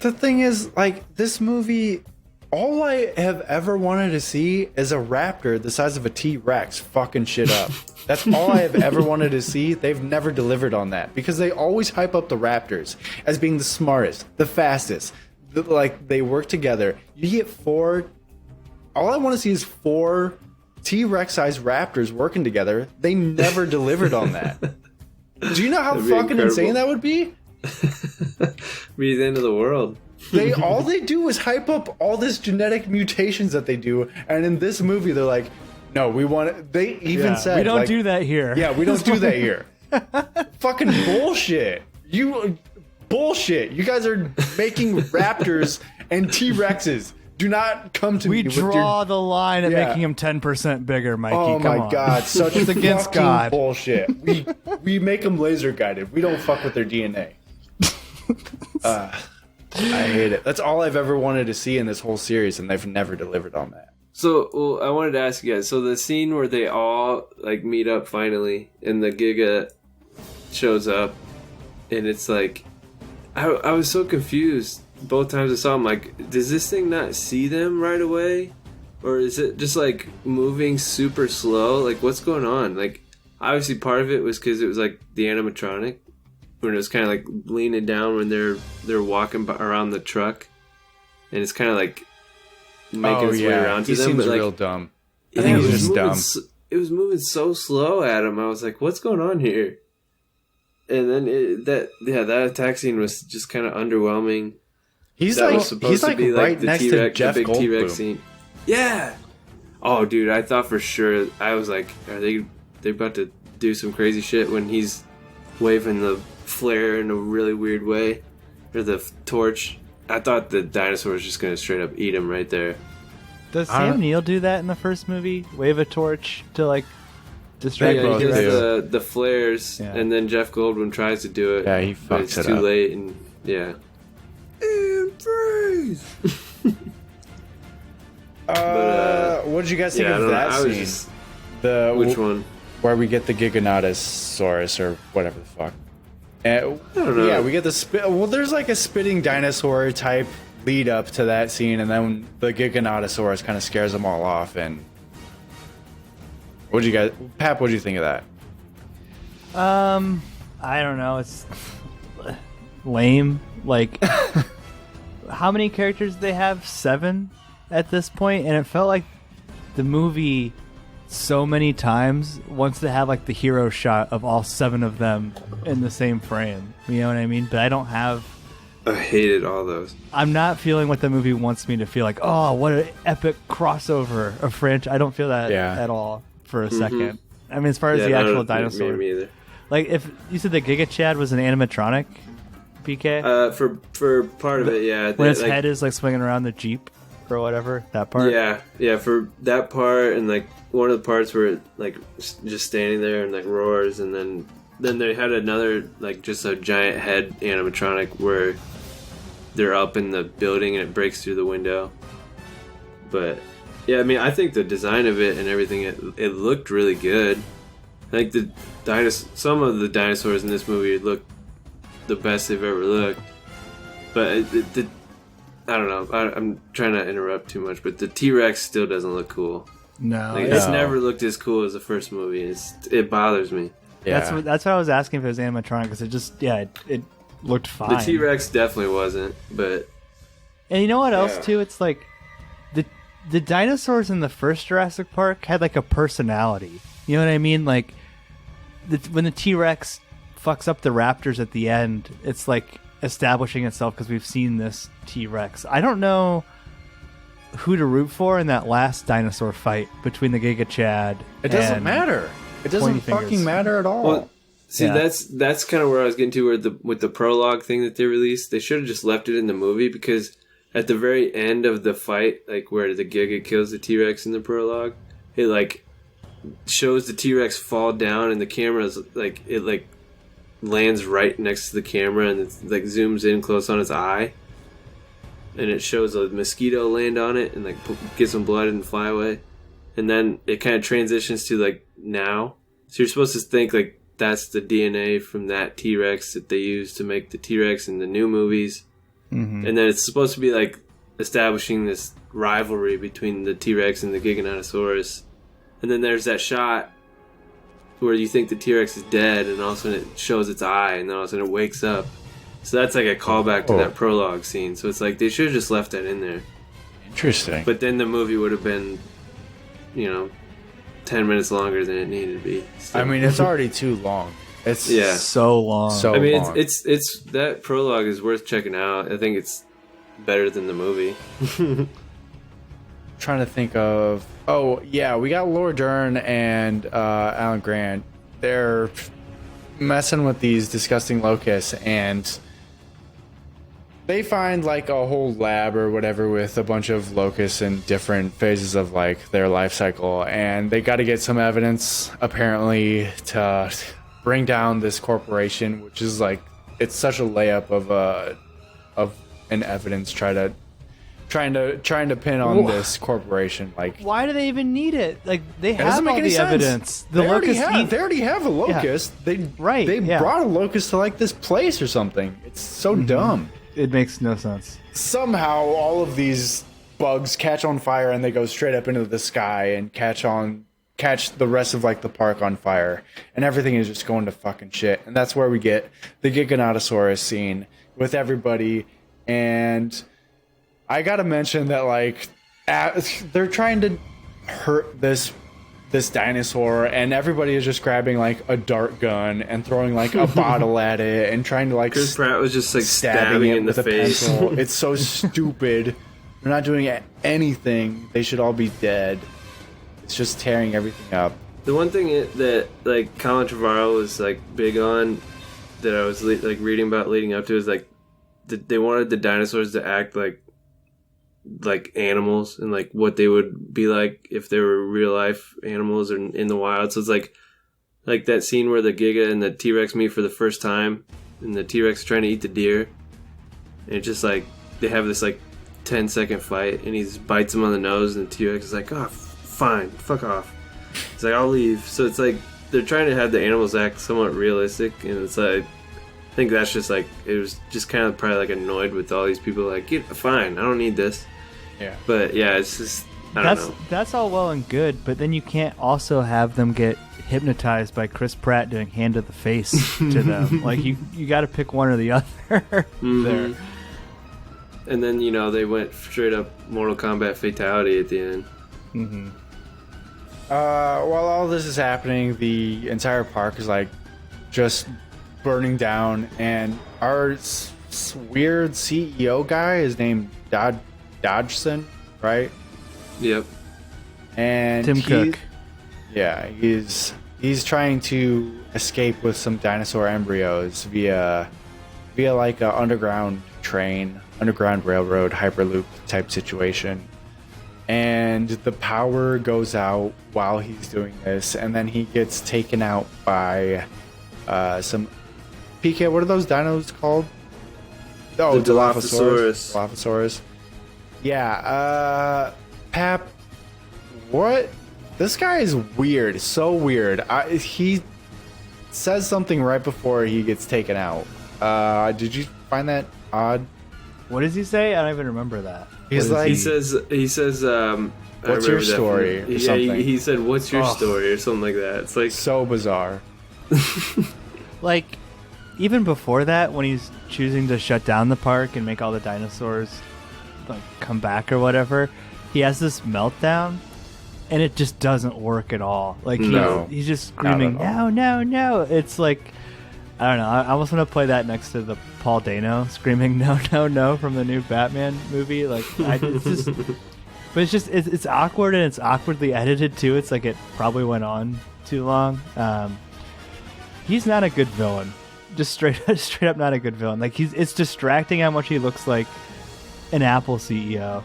the thing is, like, this movie, all I have ever wanted to see is a raptor the size of a T-Rex fucking shit up. That's all I have ever wanted to see. They've never delivered on that because they always hype up the raptors as being the smartest, the fastest. Like, they work together. You get four. All I want to see is four T-Rex sized raptors working together. They never delivered on that. Do you know how That'd be fucking incredible. insane that would be? Be the end of the world. All they do is hype up all this genetic mutations that they do, and in this movie they're like, no, we want it. They even said we don't like, do that here. Yeah, we don't do that here. Fucking bullshit. Bullshit. You guys are making raptors and T-Rexes. Do not come to We me with draw your... the line at Yeah. making him 10% bigger, Mikey. Oh Come my on. god, such It's against fucking God. bullshit. We make them laser guided. We don't fuck with their DNA. I hate it. That's all I've ever wanted to see in this whole series, and they've never delivered on that. So, well, I wanted to ask you guys. So the scene where they all like meet up finally, and the Giga shows up, and it's like, I was so confused both times I saw him. Like, does this thing not see them right away, or is it just like moving super slow? Like, what's going on? Like, obviously part of it was because it was like the animatronic, when it was kind of like leaning down when they're walking around the truck, and it's kind of like making its way around to he them. Seems but like, real dumb. Yeah, I think he's just moving dumb. It was moving so slow at him. I was like, "What's going on here?" And then that attack scene was just kind of underwhelming. He's That like was supposed to be right the next to T-Rex, Jeff the big T-Rex Goldblum. scene. Yeah. Oh, dude, I thought for sure. I was like, are they about to do some crazy shit when he's waving the flare in a really weird way, or the torch? I thought the dinosaur was just gonna straight up eat him right there. Does Sam Neill do that in the first movie? Wave a torch to like distract Yeah, both he of does them? the flares, Yeah. and then Jeff Goldblum tries to do it. Yeah, he but fucks it's it too up. late, and yeah. And freeze. What did you guys think Yeah, I of don't know. that I was scene? just Which one? Where we get the Giganotosaurus or whatever the fuck. And, I don't know. Yeah, we get the spit. Well, there's like a spitting dinosaur type lead up to that scene, and then the Giganotosaurus kind of scares them all off. And what'd you guys, Pap? What'd you think of that? I don't know. It's lame. Like, how many characters do they have? 7 at this point, and it felt like the movie so many times wants to have like the hero shot of all 7 of them in the same frame. You know what I mean? But I don't have. I hated all those. I'm not feeling what the movie wants me to feel. Like, oh, what an epic crossover of franchise. I don't feel that at all for a second. I mean, as far as the actual dinosaur. Me either. Like, if you said the Giga Chad was an animatronic, PK? For part of it, yeah. When its head is like swinging around the Jeep or whatever, that part? Yeah, for that part, and like one of the parts where it like just standing there and like roars, and then they had another like just a giant head animatronic where they're up in the building and it breaks through the window. But yeah, I mean, I think the design of it and everything, it looked really good. I think some of the dinosaurs in this movie look the best they've ever looked. But I don't know. I'm trying to interrupt too much, but the T-Rex still doesn't look cool. No. Like, it's never looked as cool as the first movie. It bothers me. Yeah. That's what I was asking if it was animatronic, because it just, it looked fine. The T-Rex definitely wasn't, but... And you know what else, too? It's like, the dinosaurs in the first Jurassic Park had like a personality. You know what I mean? Like, when the T-Rex fucks up the raptors at the end, it's like establishing itself because we've seen this T-Rex. I don't know who to root for in that last dinosaur fight between the Giga Chad. It doesn't matter. It doesn't fucking matter at all. Well, see, that's kind of where I was getting to, with the prologue thing that they released. They should have just left it in the movie, because at the very end of the fight, like where the Giga kills the T-Rex in the prologue, it like shows the T-Rex fall down, and the camera's like, it like lands right next to the camera, and it like zooms in close on its eye, and it shows a mosquito land on it and like get some blood and fly away, and then it kind of transitions to like now. So you're supposed to think like that's the DNA from that T-Rex that they used to make the T-Rex in the new movies. And then it's supposed to be like establishing this rivalry between the T-Rex and the Giganotosaurus. And then there's that shot where you think the T-Rex is dead, and all of a sudden it shows its eye, and then all of a sudden it wakes up. So that's like a callback to that prologue scene. So it's like they should have just left that in there. Interesting. But then the movie would have been, 10 minutes longer than it needed to be. Still. I mean, it's already too long. It's so long. So I mean, long. it's that prologue is worth checking out. I think it's better than the movie. Trying to think of. Oh yeah, we got Laura Dern and Alan Grant. They're messing with these disgusting locusts, and they find like a whole lab or whatever with a bunch of locusts in different phases of like their life cycle, and they got to get some evidence apparently to bring down this corporation, which is like, it's such a layup of and evidence trying to pin on this corporation. Like, Why do they even need it? Like, they it doesn't have make all any the sense. evidence. The They already locusts eat. they already have a locust. They brought a locust to like this place or something. It's so dumb. It makes no sense. Somehow all of these bugs catch on fire and they go straight up into the sky and catch the rest of like the park on fire, and everything is just going to fucking shit. And that's where we get the Giganotosaurus scene with everybody. And I gotta mention that like they're trying to hurt this dinosaur, and everybody is just grabbing like a dart gun and throwing like a bottle at it and trying to like Chris Pratt was just like stabbing it in the with a face. pencil. It's so stupid. They're not doing anything. They should all be dead. It's just tearing everything up. The one thing that like Colin Trevorrow was like big on, that I was like reading about leading up to, is like they wanted the dinosaurs to act like animals, and like what they would be like if they were real life animals or in the wild. So it's like that scene where the Giga and the T-Rex meet for the first time, and the T-Rex is trying to eat the deer, and it's just like they have this like 10-second fight, and he just bites him on the nose, and the T-Rex is like, oh, fine, fuck off. He's like, I'll leave. So it's like they're trying to have the animals act somewhat realistic, and it's like, I think that's just like, it was just kind of probably like annoyed with all these people like, fine, I don't need this. Yeah. But yeah, it's just, I don't know. That's all well and good, but then you can't also have them get hypnotized by Chris Pratt doing hand to the face to them. Like, you got to pick one or the other there. And then, they went straight up Mortal Kombat fatality at the end. Mm-hmm. While all this is happening, the entire park is like just burning down, and our weird CEO guy is named Dodgson, right? Yep. And Tim Cook. Yeah, he's trying to escape with some dinosaur embryos via like a underground railroad, hyperloop type situation. And the power goes out while he's doing this, and then he gets taken out by some PK. What are those dinos called? Oh, The Dilophosaurus. Dilophosaurus. Yeah. Pap, what? This guy is weird. So weird. He says something right before he gets taken out. Did you find that odd? What does he say? I don't even remember that. He's like, He says, what's your story? Or something. He said, what's your story? Or something like that. It's like, so bizarre. Like, even before that, when he's choosing to shut down the park and make all the dinosaurs like come back or whatever, he has this meltdown, and it just doesn't work at all. Like, he's just screaming, no. It's like, I don't know. I almost want to play that next to the Paul Dano screaming no from the new Batman movie. Like, it's awkward, and it's awkwardly edited too. It's like it probably went on too long. He's not a good villain. Just straight up not a good villain. Like, it's distracting how much he looks like an Apple CEO,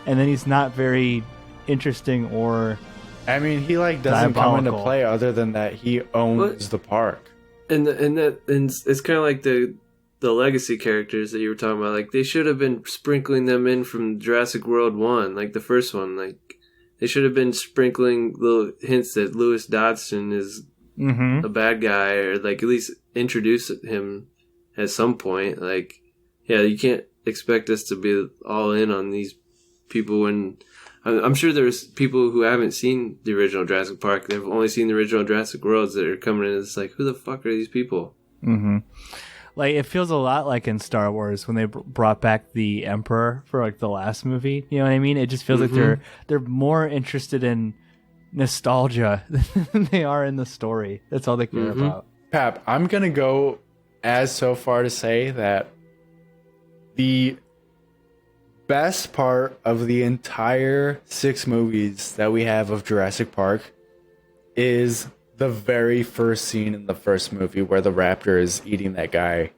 and then he's not very interesting or. I mean, he like doesn't come into play other than that he owns the park. And it's kind of like the legacy characters that you were talking about. Like, they should have been sprinkling them in from Jurassic World 1, like the first one. Like, they should have been sprinkling little hints that Lewis Dodson is a bad guy, or like at least introduce him at some point. Like, yeah, you can't expect us to be all in on these people when I'm sure there's people who haven't seen the original Jurassic Park. They've only seen the original Jurassic Worlds that are coming in. It's like, who the fuck are these people? Mm-hmm. Like, it feels a lot like in Star Wars when they brought back the Emperor for like the last movie. You know what I mean? It just feels like they're more interested in nostalgia than they are in the story. That's all they care about. Pap, I'm gonna go as so far to say that the best part of the entire 6 movies that we have of Jurassic Park is the very first scene in the first movie where the raptor is eating that guy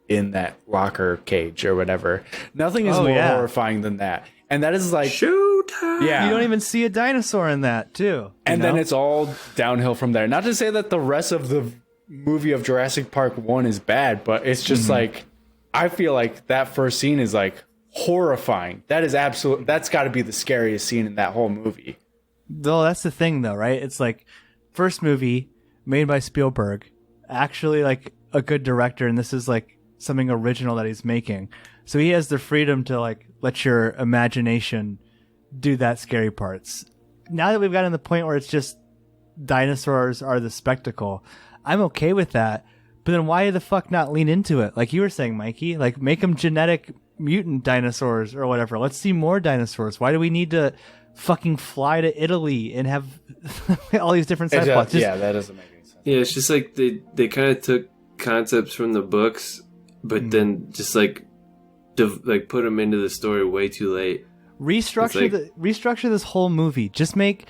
in that locker cage or whatever. Nothing is more horrifying than that. And that is like, showtime. Yeah. You don't even see a dinosaur in that, too. And then it's all downhill from there. Not to say that the rest of the movie of Jurassic Park 1 is bad, but it's just like, I feel like that first scene is like horrifying. That's got to be the scariest scene in that whole movie. Though that's the thing, though, right? It's like first movie made by Spielberg, actually like a good director, and this is like something original that he's making. So he has the freedom to like let your imagination do that scary parts. Now that we've gotten to the point where it's just dinosaurs are the spectacle, I'm okay with that. But then why the fuck not lean into it? Like you were saying, Mikey, like make them genetic mutant dinosaurs or whatever. Let's see more dinosaurs. Why do we need to fucking fly to Italy and have all these different side plots? Yeah, that doesn't make any sense. Yeah, it's just like they kind of took concepts from the books, but then just like put them into the story way too late. Restructure this whole movie. Just make,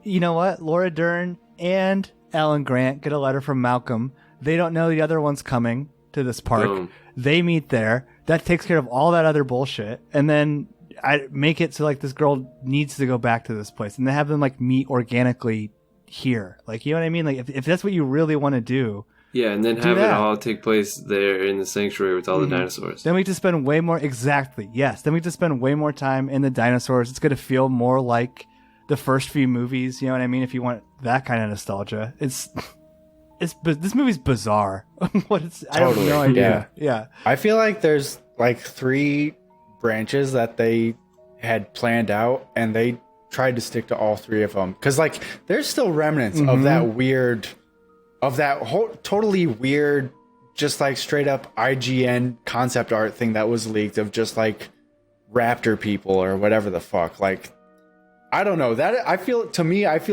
you know what, Laura Dern and Alan Grant get a letter from Malcolm. They don't know the other one's coming to this park. Boom. They meet there. That takes care of all that other bullshit. And then I make it so like this girl needs to go back to this place, and they have them like meet organically here. Like, you know what I mean? Like if that's what you really want to do. Yeah, and then have it all take place there in the sanctuary with all the dinosaurs. Then we just spend way more. Exactly. Yes. Then we just spend way more time in the dinosaurs. It's going to feel more like the first few movies. You know what I mean? If you want that kind of nostalgia, this movie's bizarre. What it's, I have no idea. Yeah. I feel like there's like 3 branches that they had planned out, and they tried to stick to all 3 of them. Because like there's still remnants of that weird. Of that whole totally weird, just like straight up IGN concept art thing that was leaked of just like raptor people or whatever the fuck. Like, I don't know. I feel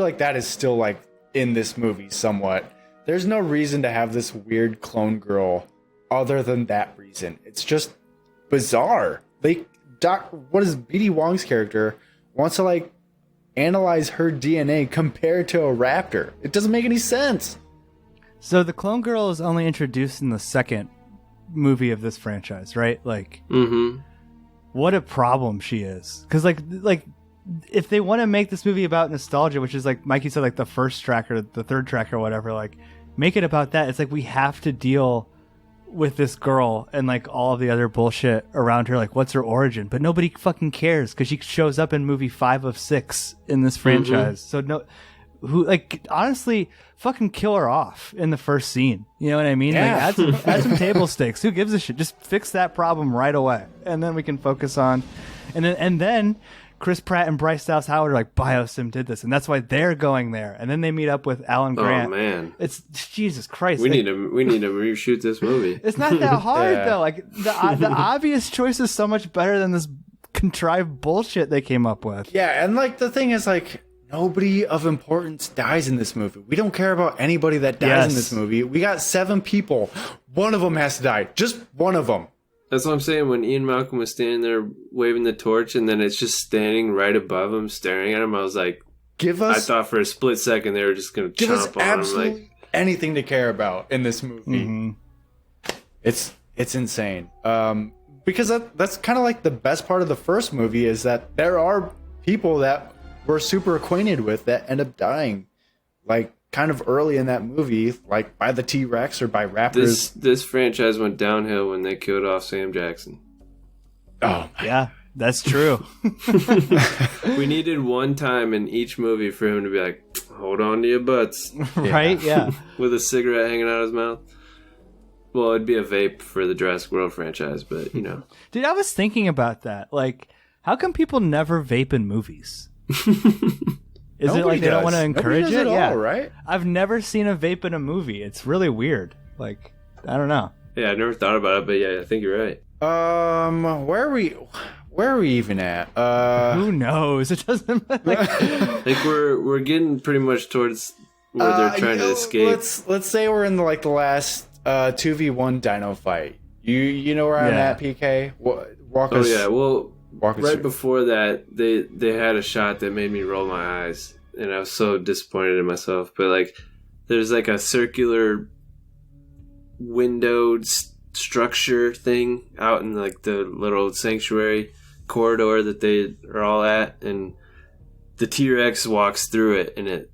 like that is still like in this movie somewhat. There's no reason to have this weird clone girl other than that reason. It's just bizarre. What is BD Wong's character wants to like analyze her DNA compared to a raptor? It doesn't make any sense. So the clone girl is only introduced in the second movie of this franchise, right? Like, what a problem she is. Because like if they want to make this movie about nostalgia, which is like Mikey said, like the first track or the third track or whatever, like make it about that. It's like we have to deal with this girl and like all of the other bullshit around her. Like, what's her origin? But nobody fucking cares because she shows up in movie 5 of 6 in this franchise. So honestly, fucking kill her off in the first scene. You know what I mean? Yeah. Like, add some table stakes. Who gives a shit? Just fix that problem right away, and then we can focus on. And then Chris Pratt and Bryce Dallas Howard are like, Bioson did this, and that's why they're going there. And then they meet up with Alan Grant. Oh man, it's Jesus Christ. We need to reshoot this movie. It's not that hard though. Like the obvious choice is so much better than this contrived bullshit they came up with. Yeah, and like the thing is like. Nobody of importance dies in this movie. We don't care about anybody that dies in this movie. We got 7 people. One of them has to die. Just one of them. That's what I'm saying. When Ian Malcolm was standing there waving the torch, and then it's just standing right above him, staring at him, I was like, I thought for a split second they were just going to chomp on him. Absolutely anything to care about in this movie. It's insane. Because that's kind of like the best part of the first movie is that there are people that we're super acquainted with that end up dying like kind of early in that movie, like by the T-Rex or by raptors. This franchise went downhill when they killed off Sam Jackson. Oh yeah, that's true. We needed one time in each movie for him to be like, hold on to your butts. Right? Yeah. With a cigarette hanging out of his mouth. Well, it'd be a vape for the Jurassic World franchise, but you know. Dude, I was thinking about that. Like, how come people never vape in movies? Is it like they don't want to encourage it? Yeah, right. I've never seen a vape in a movie. It's really weird. Like, I don't know. Yeah, I never thought about it, but yeah, I think you're right. Where are we even at? Who knows? It doesn't matter. I think we're getting pretty much towards where they're trying to escape. Let's say we're in the last 2v1 dino fight. You know where I'm at, PK? Walk us. Oh yeah, well. Right before that, they had a shot that made me roll my eyes, and I was so disappointed in myself. But like, there's like a circular windowed structure thing out in like the little sanctuary corridor that they are all at, and the T-Rex walks through it, and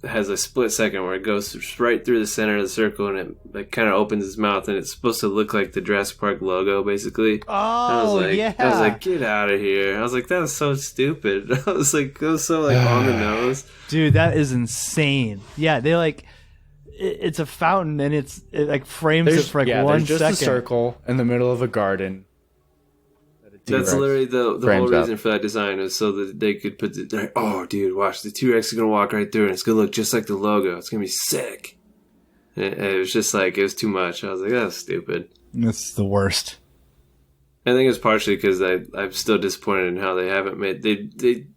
has a split second where it goes right through the center of the circle and it like kind of opens its mouth and it's supposed to look like the Jurassic Park logo basically. Oh, I was like, get out of here. I was like, that was so stupid. I was like, it was so like on the nose. Dude, that is insane. Yeah, they like it's a fountain and it like frames it for like 1 there's just second. a circle in the middle of a garden. That's literally the whole reason for that design is so that they could put oh, dude, watch, the T-Rex is going to walk right through and it's going to look just like the logo. It's going to be sick. And it was just like, it was too much. I was like, that's stupid. That's the worst. I think it's partially because I'm still disappointed in how they haven't made...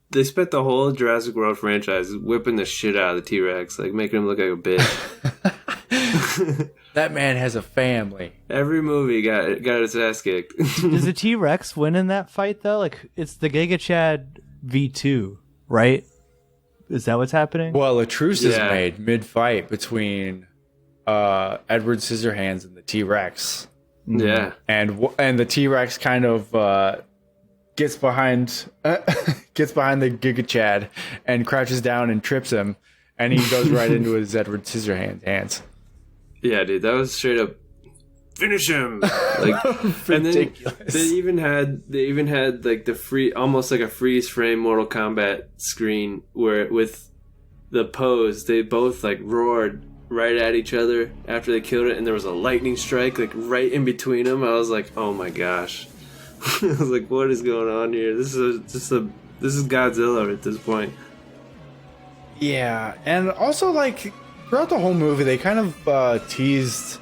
They spent the whole Jurassic World franchise whipping the shit out of the T-Rex, like making him look like a bitch. That man has a family. Every movie got its ass kicked. Does the T-Rex win in that fight though? Like it's the Giga Chad V2, right? Is that what's happening? Well, a truce is made mid-fight between Edward Scissorhands and the T-Rex. Yeah, and the T-Rex kind of gets behind the Giga Chad and crouches down and trips him, and he goes right into his Edward Scissorhands hands. Yeah, dude, that was straight up finish him. Like, and then they even had like the almost like a freeze frame Mortal Kombat screen where with the pose they both like roared right at each other after they killed it, and there was a lightning strike like right in between them. I was like, oh my gosh. I was like, what is going on here? This is Godzilla at this point. Yeah, and also like throughout the whole movie, they kind of teased.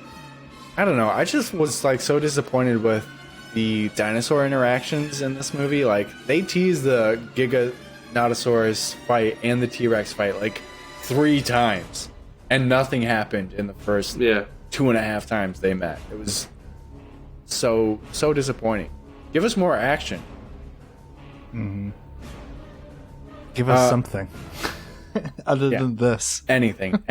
I don't know. I just was like so disappointed with the dinosaur interactions in this movie. Like they teased the Giganotosaurus fight and the T-Rex fight like 3 times, and nothing happened in the first 2.5 times they met. It was so disappointing. Give us more action. Mm-hmm. Give us something other than this. Anything.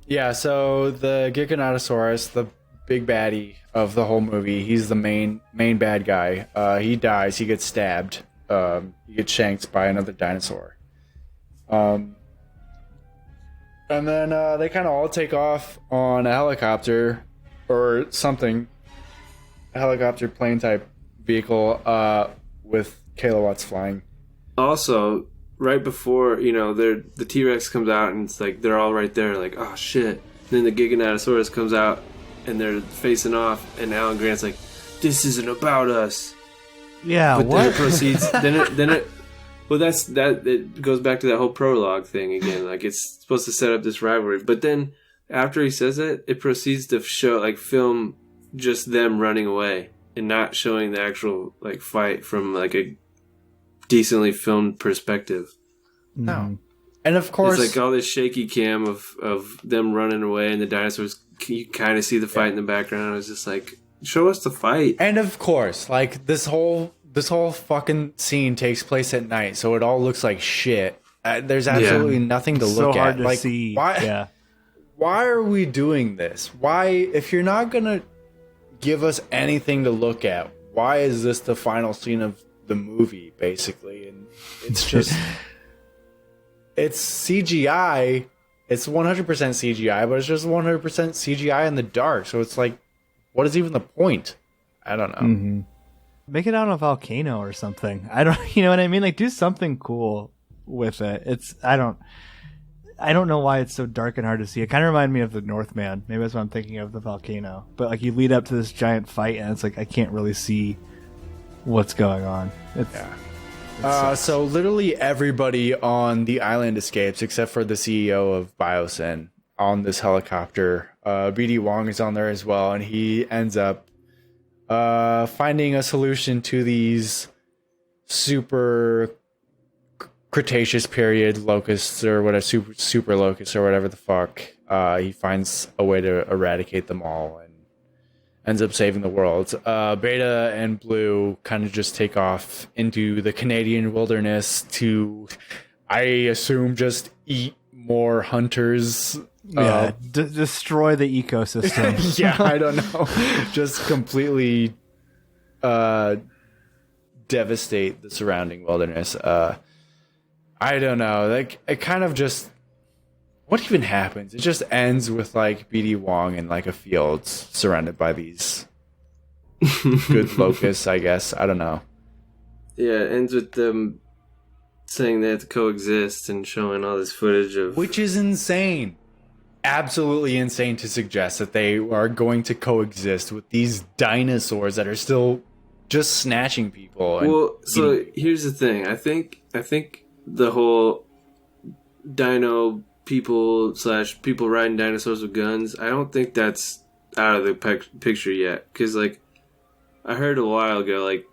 Yeah, so the Giganotosaurus, the big baddie of the whole movie, he's the main bad guy. He dies. He gets stabbed. He gets shanked by another dinosaur. And then they kind of all take off on a helicopter or something. A helicopter plane type vehicle with kilowatts flying. Also, right before, the T-Rex comes out and it's like they're all right there like, oh shit. And then the Giganotosaurus comes out and they're facing off and Alan Grant's like, this isn't about us. Yeah, but what? then it proceeds it goes back to that whole prologue thing again. Like it's supposed to set up this rivalry. But then after he says it proceeds to film just them running away and not showing the actual like fight from like a decently filmed perspective. No. And of course, it's like all this shaky cam of them running away and the dinosaurs. You kind of see the fight in the background. I was just like, show us the fight. And of course, like this whole fucking scene takes place at night, so it all looks like shit. There's absolutely nothing to look so hard at. to like, see. Why are we doing this? Why, if you're not gonna give us anything to look at, why is this the final scene of the movie, basically? And it's just it's CGI. It's 100% CGI, but it's just 100% CGI in the dark. So it's like, what is even the point? I don't know. Mm-hmm. Make it on a volcano or something. I don't, you know what I mean? Like, do something cool with it. I don't know why it's so dark and hard to see. It kind of reminded me of the Northman. Maybe that's what I'm thinking of, the volcano. But like, you lead up to this giant fight, and it's like I can't really see what's going on. So literally everybody on the island escapes except for the CEO of Bioson on this helicopter. BD Wong is on there as well, and he ends up finding a solution to these super Cretaceous period locusts or whatever, super locusts or whatever the fuck. He finds a way to eradicate them all and ends up saving the world. Beta and Blue kind of just take off into the Canadian wilderness to, I assume, just eat more hunters. Destroy the ecosystem. Yeah, I don't know. Just completely devastate the surrounding wilderness. I don't know. Like, it kind of just... What even happens? It just ends with, like, BD Wong in, like, a field surrounded by these good locusts, I guess. I don't know. Yeah, it ends with them saying they have to coexist and showing all this footage of... Which is insane. Absolutely insane to suggest that they are going to coexist with these dinosaurs that are still just snatching people. And well, so here's the thing. I think the whole dino people / people riding dinosaurs with guns, I don't think that's out of the picture yet. Because, like, I heard a while ago, like,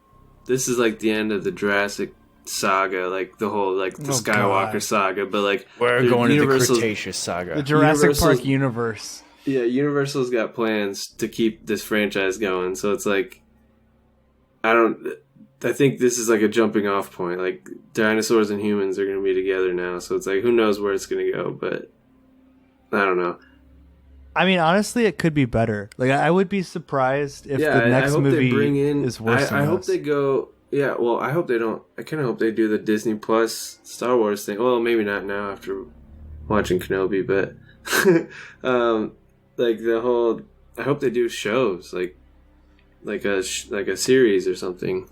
this is, like, the end of the Jurassic saga, like, the whole, like, the Skywalker saga. But, like, we're going to the Cretaceous saga. The Jurassic Park universe. Yeah, Universal's got plans to keep this franchise going. So it's, like, I think this is like a jumping off point. Like, dinosaurs and humans are going to be together now. So it's like, who knows where it's going to go, but I don't know. I mean, honestly, it could be better. Like, I would be surprised if the next movie is worse than I hope they go... Yeah, well, I hope they don't... I kind of hope they do the Disney Plus Star Wars thing. Well, maybe not now after watching Kenobi, but... like, the whole... I hope they do shows, like a series or something.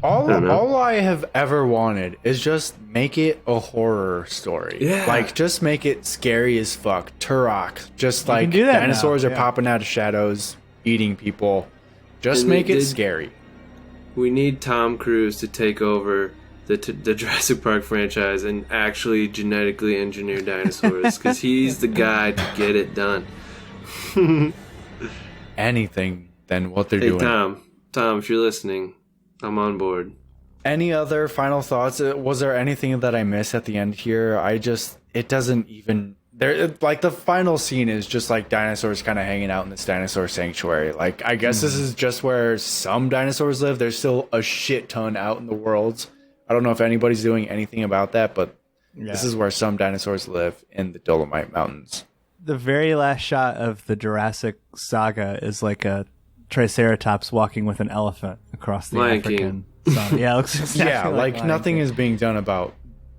All I have ever wanted is just make it a horror story. Yeah. Like, just make it scary as fuck. Turok. Just You like can do that dinosaurs now, are popping out of shadows, eating people. Just And make they it did- scary. We need Tom Cruise to take over the Jurassic Park franchise and actually genetically engineer dinosaurs, because he's the guy to get it done. Anything than what they're Hey, doing. Tom, if you're listening, I'm on board. Any other final thoughts? Was there anything that I missed at the end here? It doesn't even... Like, the final scene is just like dinosaurs kind of hanging out in this dinosaur sanctuary. Like, I guess this is just where some dinosaurs live. There's still a shit ton out in the world. I don't know if anybody's doing anything about that, but this is where some dinosaurs live, in the Dolomite Mountains. The very last shot of the Jurassic saga is like a Triceratops walking with an elephant across the Lion African sun. Yeah, it looks exactly like Lion nothing King. is being done about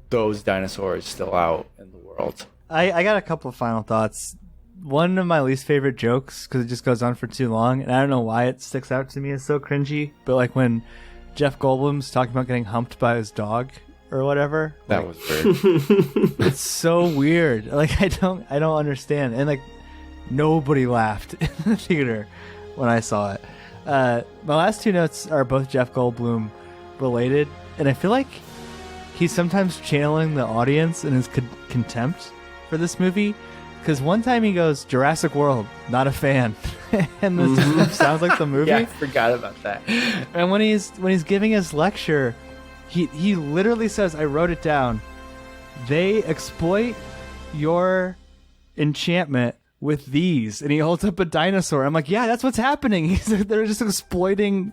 those dinosaurs still out in the world. I got a couple of final thoughts. One of my least favorite jokes, because it just goes on for too long, and I don't know why it sticks out to me as so cringy, but like when Jeff Goldblum's talking about getting humped by his dog or whatever. That was weird. It's so weird. Like, I don't understand. And like, nobody laughed in the theater when I saw it. My last two notes are both Jeff Goldblum related, and I feel like he's sometimes channeling the audience in his contempt for this movie, because one time he goes, Jurassic World, not a fan. And this sounds like the movie. Yeah, I forgot about that. And when he's giving his lecture, he literally says, I wrote it down, they exploit your enchantment with these, and he holds up a dinosaur. I'm like, yeah, that's what's happening. They're just exploiting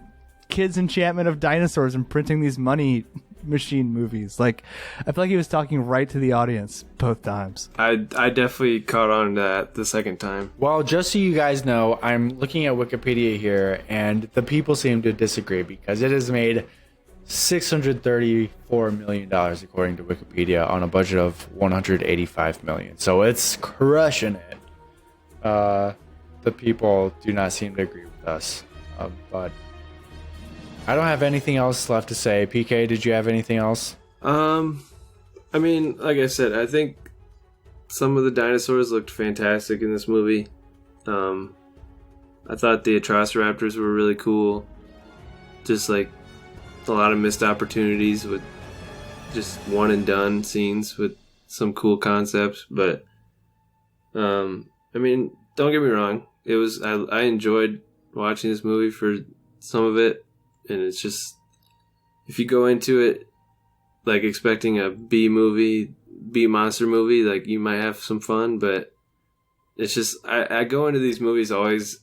kids' enchantment of dinosaurs and printing these money machine movies. Like, I feel like he was talking right to the audience both times. I definitely caught on to that the second time. Well, just so you guys know, I'm looking at Wikipedia here, and the people seem to disagree, because it has made $634 million according to Wikipedia on a budget of $185 million. So it's crushing it. The people do not seem to agree with us, but I don't have anything else left to say. PK, did you have anything else? I mean, like I said, I think some of the dinosaurs looked fantastic in this movie. I thought the Atrociraptors were really cool. Just like a lot of missed opportunities with just one and done scenes with some cool concepts. But I mean, don't get me wrong. It was I enjoyed watching this movie for some of it, and it's just, if you go into it like expecting a B monster movie, like, you might have some fun, but it's just, I go into these movies always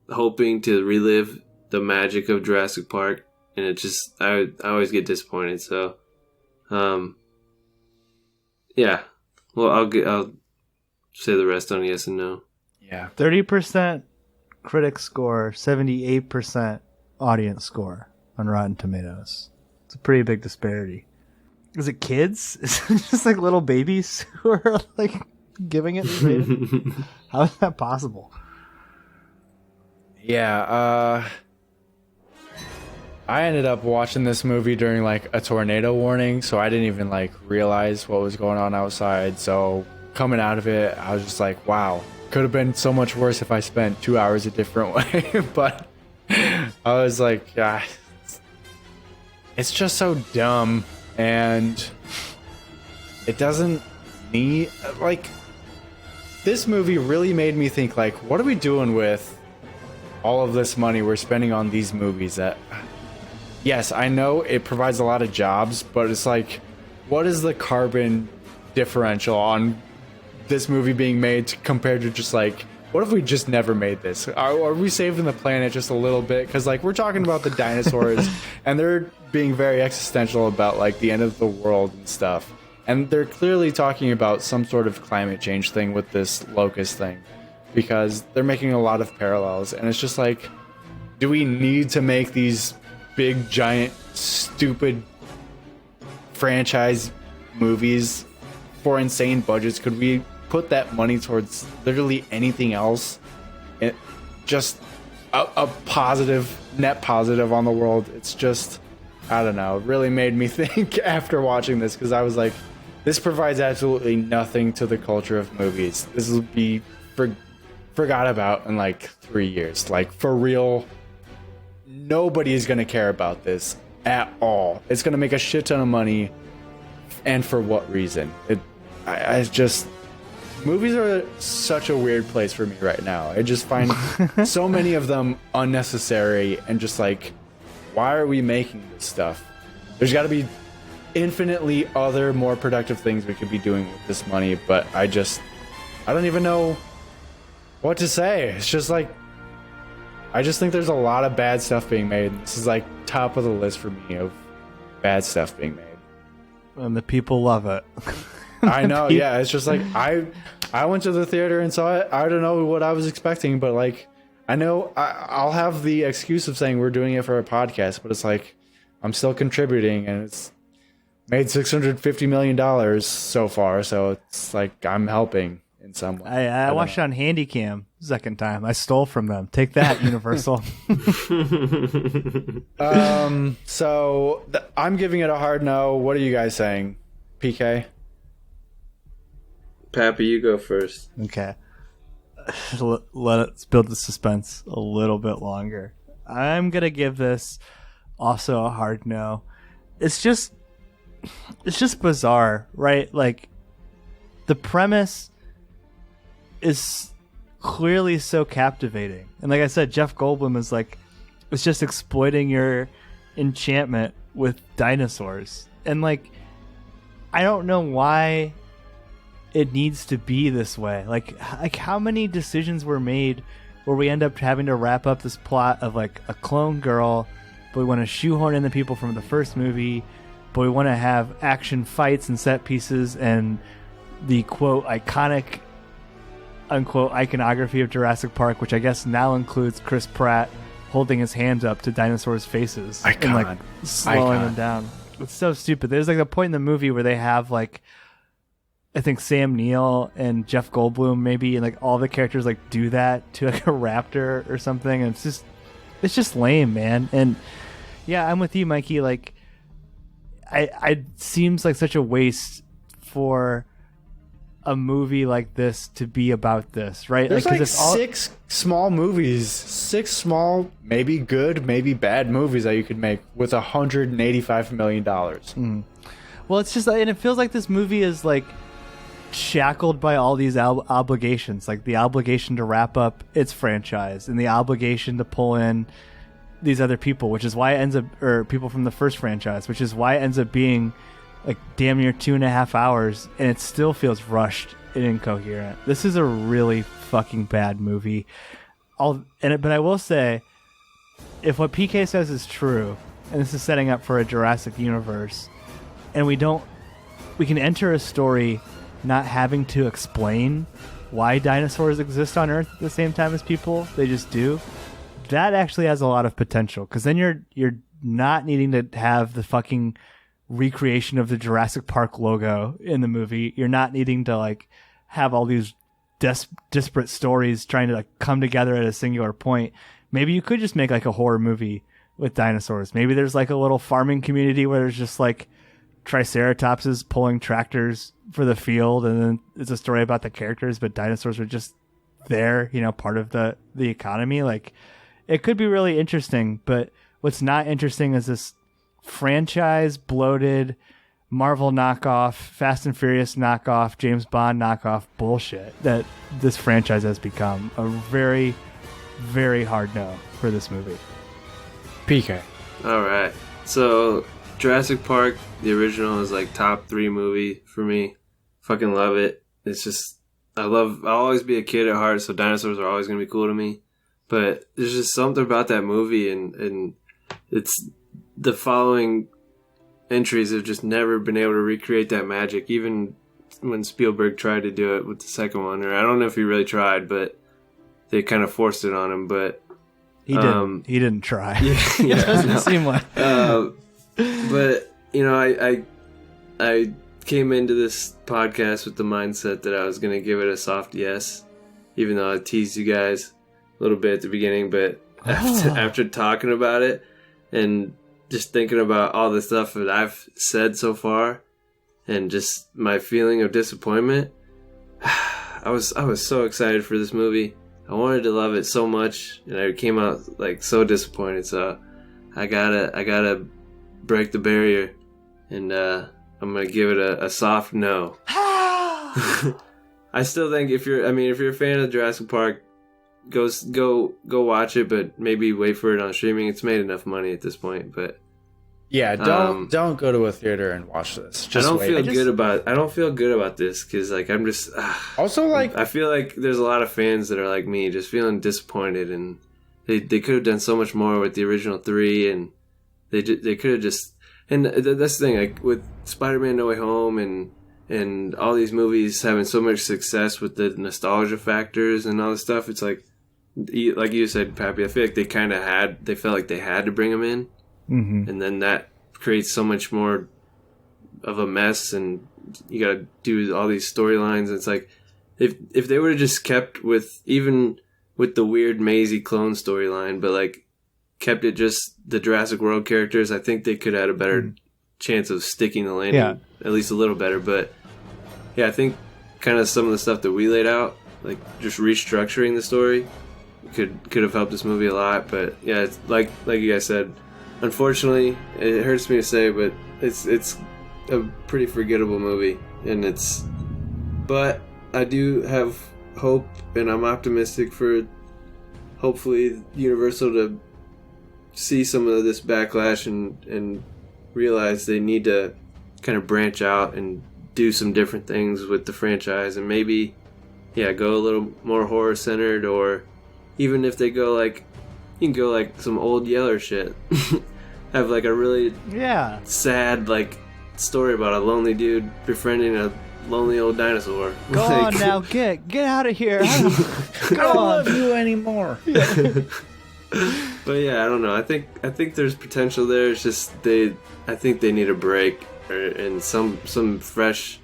hoping to relive the magic of Jurassic Park, and it just, I always get disappointed. So yeah, well, I'll say the rest on yes and no. Yeah. 30% critic score, 78% audience score on Rotten Tomatoes. It's a pretty big disparity. Is it kids? Is it just like little babies who are like giving it the rating? How is that possible? Yeah, I ended up watching this movie during like a tornado warning, so I didn't even like realize what was going on outside. So coming out of it, I was just like, wow, could have been so much worse if I spent 2 hours a different way. But I was like, it's just so dumb, and it doesn't need, like, this movie really made me think, like, what are we doing with all of this money we're spending on these movies? That, yes, I know it provides a lot of jobs, but it's like, what is the carbon differential on this movie being made compared to just like, what if we just never made this? Are we saving the planet just a little bit? Because like, we're talking about the dinosaurs and they're being very existential about like the end of the world and stuff, and they're clearly talking about some sort of climate change thing with this locust thing, because they're making a lot of parallels. And it's just like, do we need to make these big, giant, stupid franchise movies for insane budgets? Could we put that money towards literally anything else? It just a positive, net positive on the world. It's just, I don't know, it really made me think after watching this, because I was like, this provides absolutely nothing to the culture of movies. This will be forgot about in like 3 years. Like, for real, nobody is going to care about this at all. It's going to make a shit ton of money, and for what reason? I just, movies are such a weird place for me right now. I just find so many of them unnecessary, and just like, why are we making this stuff? There's got to be infinitely other more productive things we could be doing with this money, but I don't even know what to say. It's just like, I just think there's a lot of bad stuff being made. This is like top of the list for me of bad stuff being made. And the people love it. I know, yeah. It's just like, I went to the theater and saw it. I don't know what I was expecting, but like, I know I'll have the excuse of saying we're doing it for a podcast, but it's like, I'm still contributing, and it's made $650 million so far. So it's like, I'm helping in some way. I watched it on Handycam second time. I stole from them. Take that, Universal. So I'm giving it a hard no. What are you guys saying? PK? Pappy, you go first. Okay. Let's build the suspense a little bit longer. I'm going to give this also a hard no. It's just bizarre, right? Like, the premise is clearly so captivating. And like I said, Jeff Goldblum is like, it's just exploiting your enchantment with dinosaurs. And like, I don't know why it needs to be this way. Like how many decisions were made where we end up having to wrap up this plot of like a clone girl, but we want to shoehorn in the people from the first movie, but we want to have action fights and set pieces and the quote iconic unquote iconography of Jurassic Park, which I guess now includes Chris Pratt holding his hands up to dinosaurs' faces and like slowing them down. It's so stupid. There's like a point in the movie where they have like, I think Sam Neill and Jeff Goldblum maybe, and like all the characters like do that to like a raptor or something, and it's just lame, man. And yeah, I'm with you, Mikey. Like, I seems like such a waste for a movie like this to be about this, right? There's like it's all... six small, maybe good, maybe bad movies that you could make with $185 million. Well, it's just, and it feels like this movie is like shackled by all these obligations, like the obligation to wrap up its franchise and the obligation to pull in these other people, which is why it ends up, or people from the first franchise, which is why it ends up being like damn near 2.5 hours, and it still feels rushed and incoherent. This is a really fucking bad movie. But I will say, if what PK says is true, and this is setting up for a Jurassic universe, and we can enter a story not having to explain why dinosaurs exist on Earth at the same time as people, they just do. That actually has a lot of potential, because then you're not needing to have the fucking recreation of the Jurassic Park logo in the movie. You're not needing to like have all these disparate stories trying to like come together at a singular point. Maybe you could just make like a horror movie with dinosaurs. Maybe there's like a little farming community where there's just like triceratopses pulling tractors for the field, and then it's a story about the characters, but dinosaurs are just there, you know, part of the economy. Like, it could be really interesting, but what's not interesting is this franchise bloated Marvel knockoff, Fast and Furious knockoff, James Bond knockoff bullshit that this franchise has become. A very, very hard no for this movie. PK. All right. So Jurassic Park, the original, is like top 3 movie for me. Fucking love it. It's just, I'll always be a kid at heart, so dinosaurs are always going to be cool to me. But there's just something about that movie, and it's the following entries have just never been able to recreate that magic, even when Spielberg tried to do it with the second one. Or I don't know if he really tried, but they kind of forced it on him. But he didn't try. Yeah, It doesn't seem like. But you know, I came into this podcast with the mindset that I was going to give it a soft yes, even though I teased you guys a little bit at the beginning. But after talking about it and just thinking about all the stuff that I've said so far, and just my feeling of disappointment, I was so excited for this movie. I wanted to love it so much, and I came out like so disappointed. So I gotta break the barrier, and I'm gonna give it a soft no. I still think if you're a fan of Jurassic Park, go watch it, but maybe wait for it on streaming. It's made enough money at this point, but. Yeah, don't go to a theater and watch this. Just I don't wait. feel good about this because like I'm just also like I feel like there's a lot of fans that are like me, just feeling disappointed, and they could have done so much more with the original 3, and they could have just, and that's the thing, like with Spider-Man No Way Home and all these movies having so much success with the nostalgia factors and all this stuff. It's like you said, Pappy, I feel like they felt like they had to bring them in. Mm-hmm. And then that creates so much more of a mess, and you gotta do all these storylines. It's like if they would have just kept with the weird Maisie clone storyline, but like kept it just the Jurassic World characters, I think they could have had a better chance of sticking the landing, at least a little better. But yeah, I think kind of some of the stuff that we laid out, like just restructuring the story, could have helped this movie a lot. But yeah, it's like you guys said. Unfortunately, it hurts me to say, but it's a pretty forgettable movie, but I do have hope, and I'm optimistic for hopefully Universal to see some of this backlash and realize they need to kind of branch out and do some different things with the franchise, and maybe go a little more horror centered, or even if they go like, you can go like some old Yeller shit. Have like a really sad like story about a lonely dude befriending a lonely old dinosaur. Go on now, get out of here. I don't love you anymore. But yeah, I don't know. I think there's potential there. It's just I think they need a break and some fresh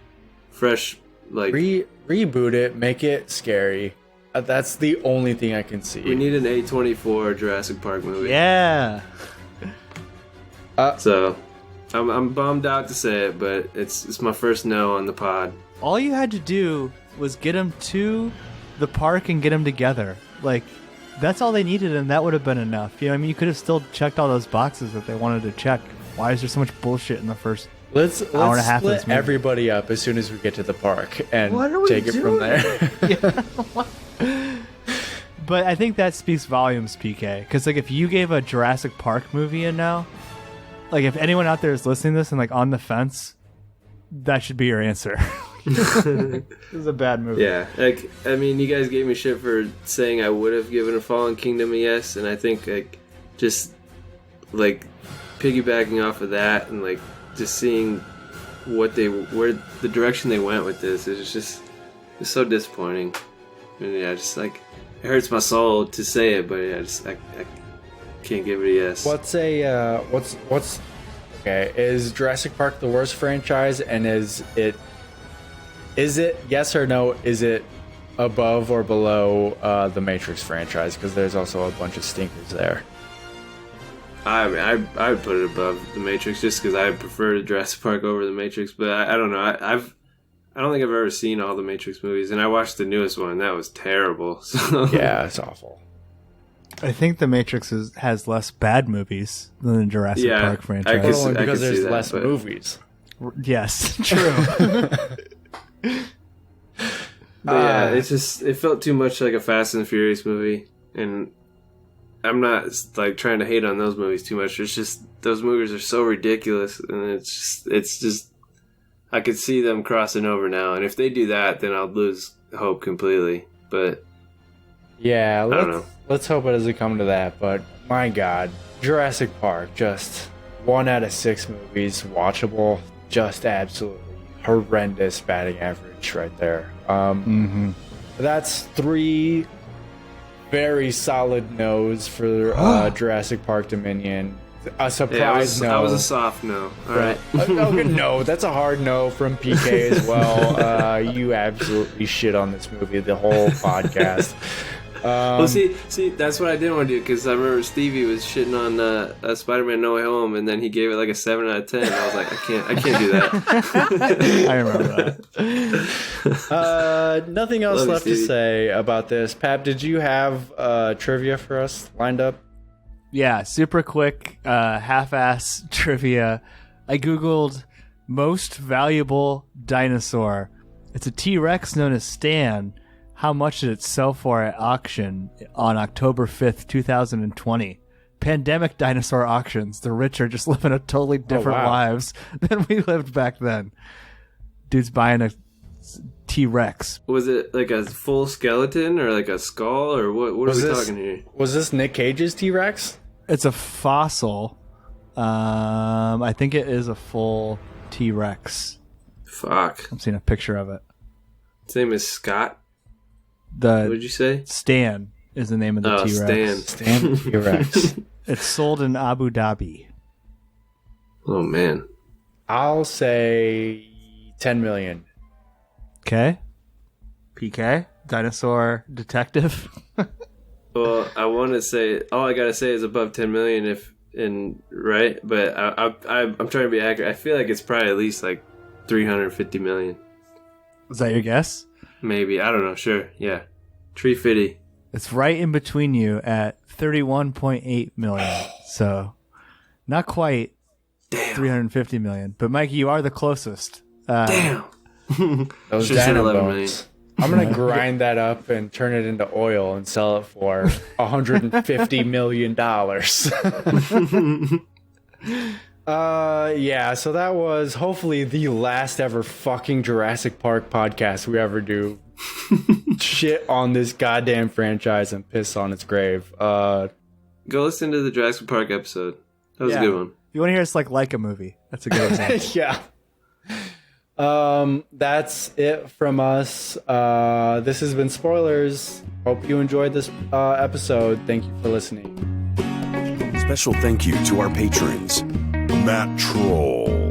like reboot it, make it scary. That's the only thing I can see. We need an A24 Jurassic Park movie. Yeah. So, I'm bummed out to say it, but it's my first no on the pod. All you had to do was get them to the park and get them together. Like, that's all they needed, and that would have been enough. You know, I mean, you could have still checked all those boxes that they wanted to check. Why is there so much bullshit in the first Let's hour and a half of this split movie? everybody up as soon as we get to the park and take it from there. But I think that speaks volumes, PK. Because like, if you gave a Jurassic Park movie a no, like if anyone out there is listening to this and like on the fence, that should be your answer. This is a bad movie. Yeah, like I mean, you guys gave me shit for saying I would have given a Fallen Kingdom a yes, and I think like just like piggybacking off of that and like just seeing where the direction they went with this is just it's so disappointing. And yeah, just like it hurts my soul to say it, but yeah, I can't give it a yes. What's Okay, is Jurassic Park the worst franchise, and is it yes or no? Is it above or below the Matrix franchise? Because there's also a bunch of stinkers there. I would put it above the Matrix just because I prefer Jurassic Park over the Matrix. But I don't know. I don't think I've ever seen all the Matrix movies, and I watched the newest one. That was terrible. So. Yeah, it's awful. I think the Matrix has less bad movies than the Jurassic Park franchise. Well, I because could there's see that, less but- movies. Yes, true. But yeah, it felt too much like a Fast and Furious movie, and I'm not like trying to hate on those movies too much. It's just those movies are so ridiculous, and it's just I could see them crossing over now, and if they do that, then I'll lose hope completely. But Yeah, I don't know. let's hope it doesn't come to that. But my God, Jurassic Park, just 1 out of 6 movies watchable, just absolutely horrendous batting average right there. That's 3 very solid no's for Jurassic Park Dominion. A surprise no. I was a soft no. All right. Okay, no, that's a hard no from PK as well. You absolutely shit on this movie the whole podcast. Well, see, that's what I didn't want to do because I remember Stevie was shitting on Spider-Man: No Way Home, and then he gave it like a 7 out of 10. And I was like, I can't do that. I remember that. Nothing else Love you, left to Stevie. say about this. Pap, did you have trivia for us lined up? Yeah, super quick, half-ass trivia. I googled most valuable dinosaur. It's a T-Rex known as Stan. How much did it sell for at auction on October 5th, 2020? Pandemic dinosaur auctions. The rich are just living a totally different wow. lives than we lived back then. Dude's buying a T-Rex. Was it like a full skeleton or like a skull or what? What are we talking here? Was this Nick Cage's T-Rex? It's a fossil. I think it is a full T-Rex. Fuck. I'm seeing a picture of it. His name is Scott. What The did you say? Stan is the name of the Oh, T-Rex. Stan. T-Rex. It's sold in Abu Dhabi. Oh man. I'll say 10 million. Okay. PK, dinosaur detective. Well, I want to say all I gotta say is above 10 million right, but I'm trying to be accurate. I feel like it's probably at least like 350 million, Is that your guess? maybe. I don't know. Sure, yeah, 350. It's right in between you at 31.8 million. So, not quite 350 million. But Mikey, you are the closest. Damn. Those Should've said dino 11 bones. million. I'm going to grind that up and turn it into oil and sell it for $150 million. Yeah, so that was hopefully the last ever fucking Jurassic Park podcast we ever do. Shit on this goddamn franchise and piss on its grave. Go listen to the Jurassic Park episode. That was a good one. If you want to hear us like a movie, that's a good example. Yeah. That's it from us. This has been Spoilers. Hope you enjoyed this episode. Thank you for listening. Special thank you to our patrons, Matt Troll,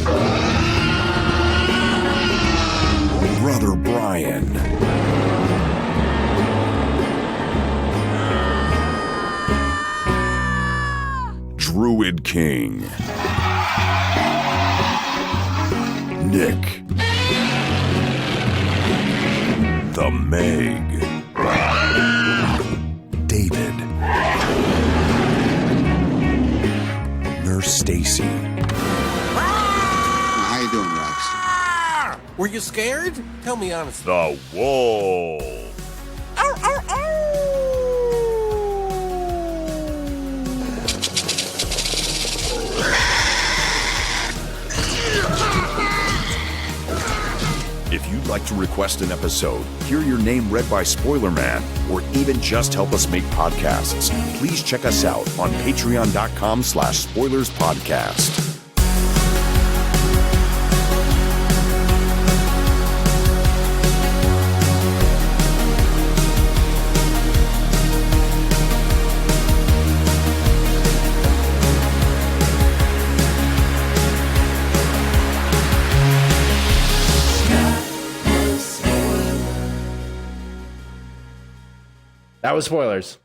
Brother Brian, Druid King, Nick, The Meg, David, Nurse Stacy, How you doing, Rex? Were you scared? Tell me honestly. The Wolf, If you'd like to request an episode, hear your name read by Spoiler Man, or even just help us make podcasts, please check us out on patreon.com/spoilerspodcast. That was spoilers.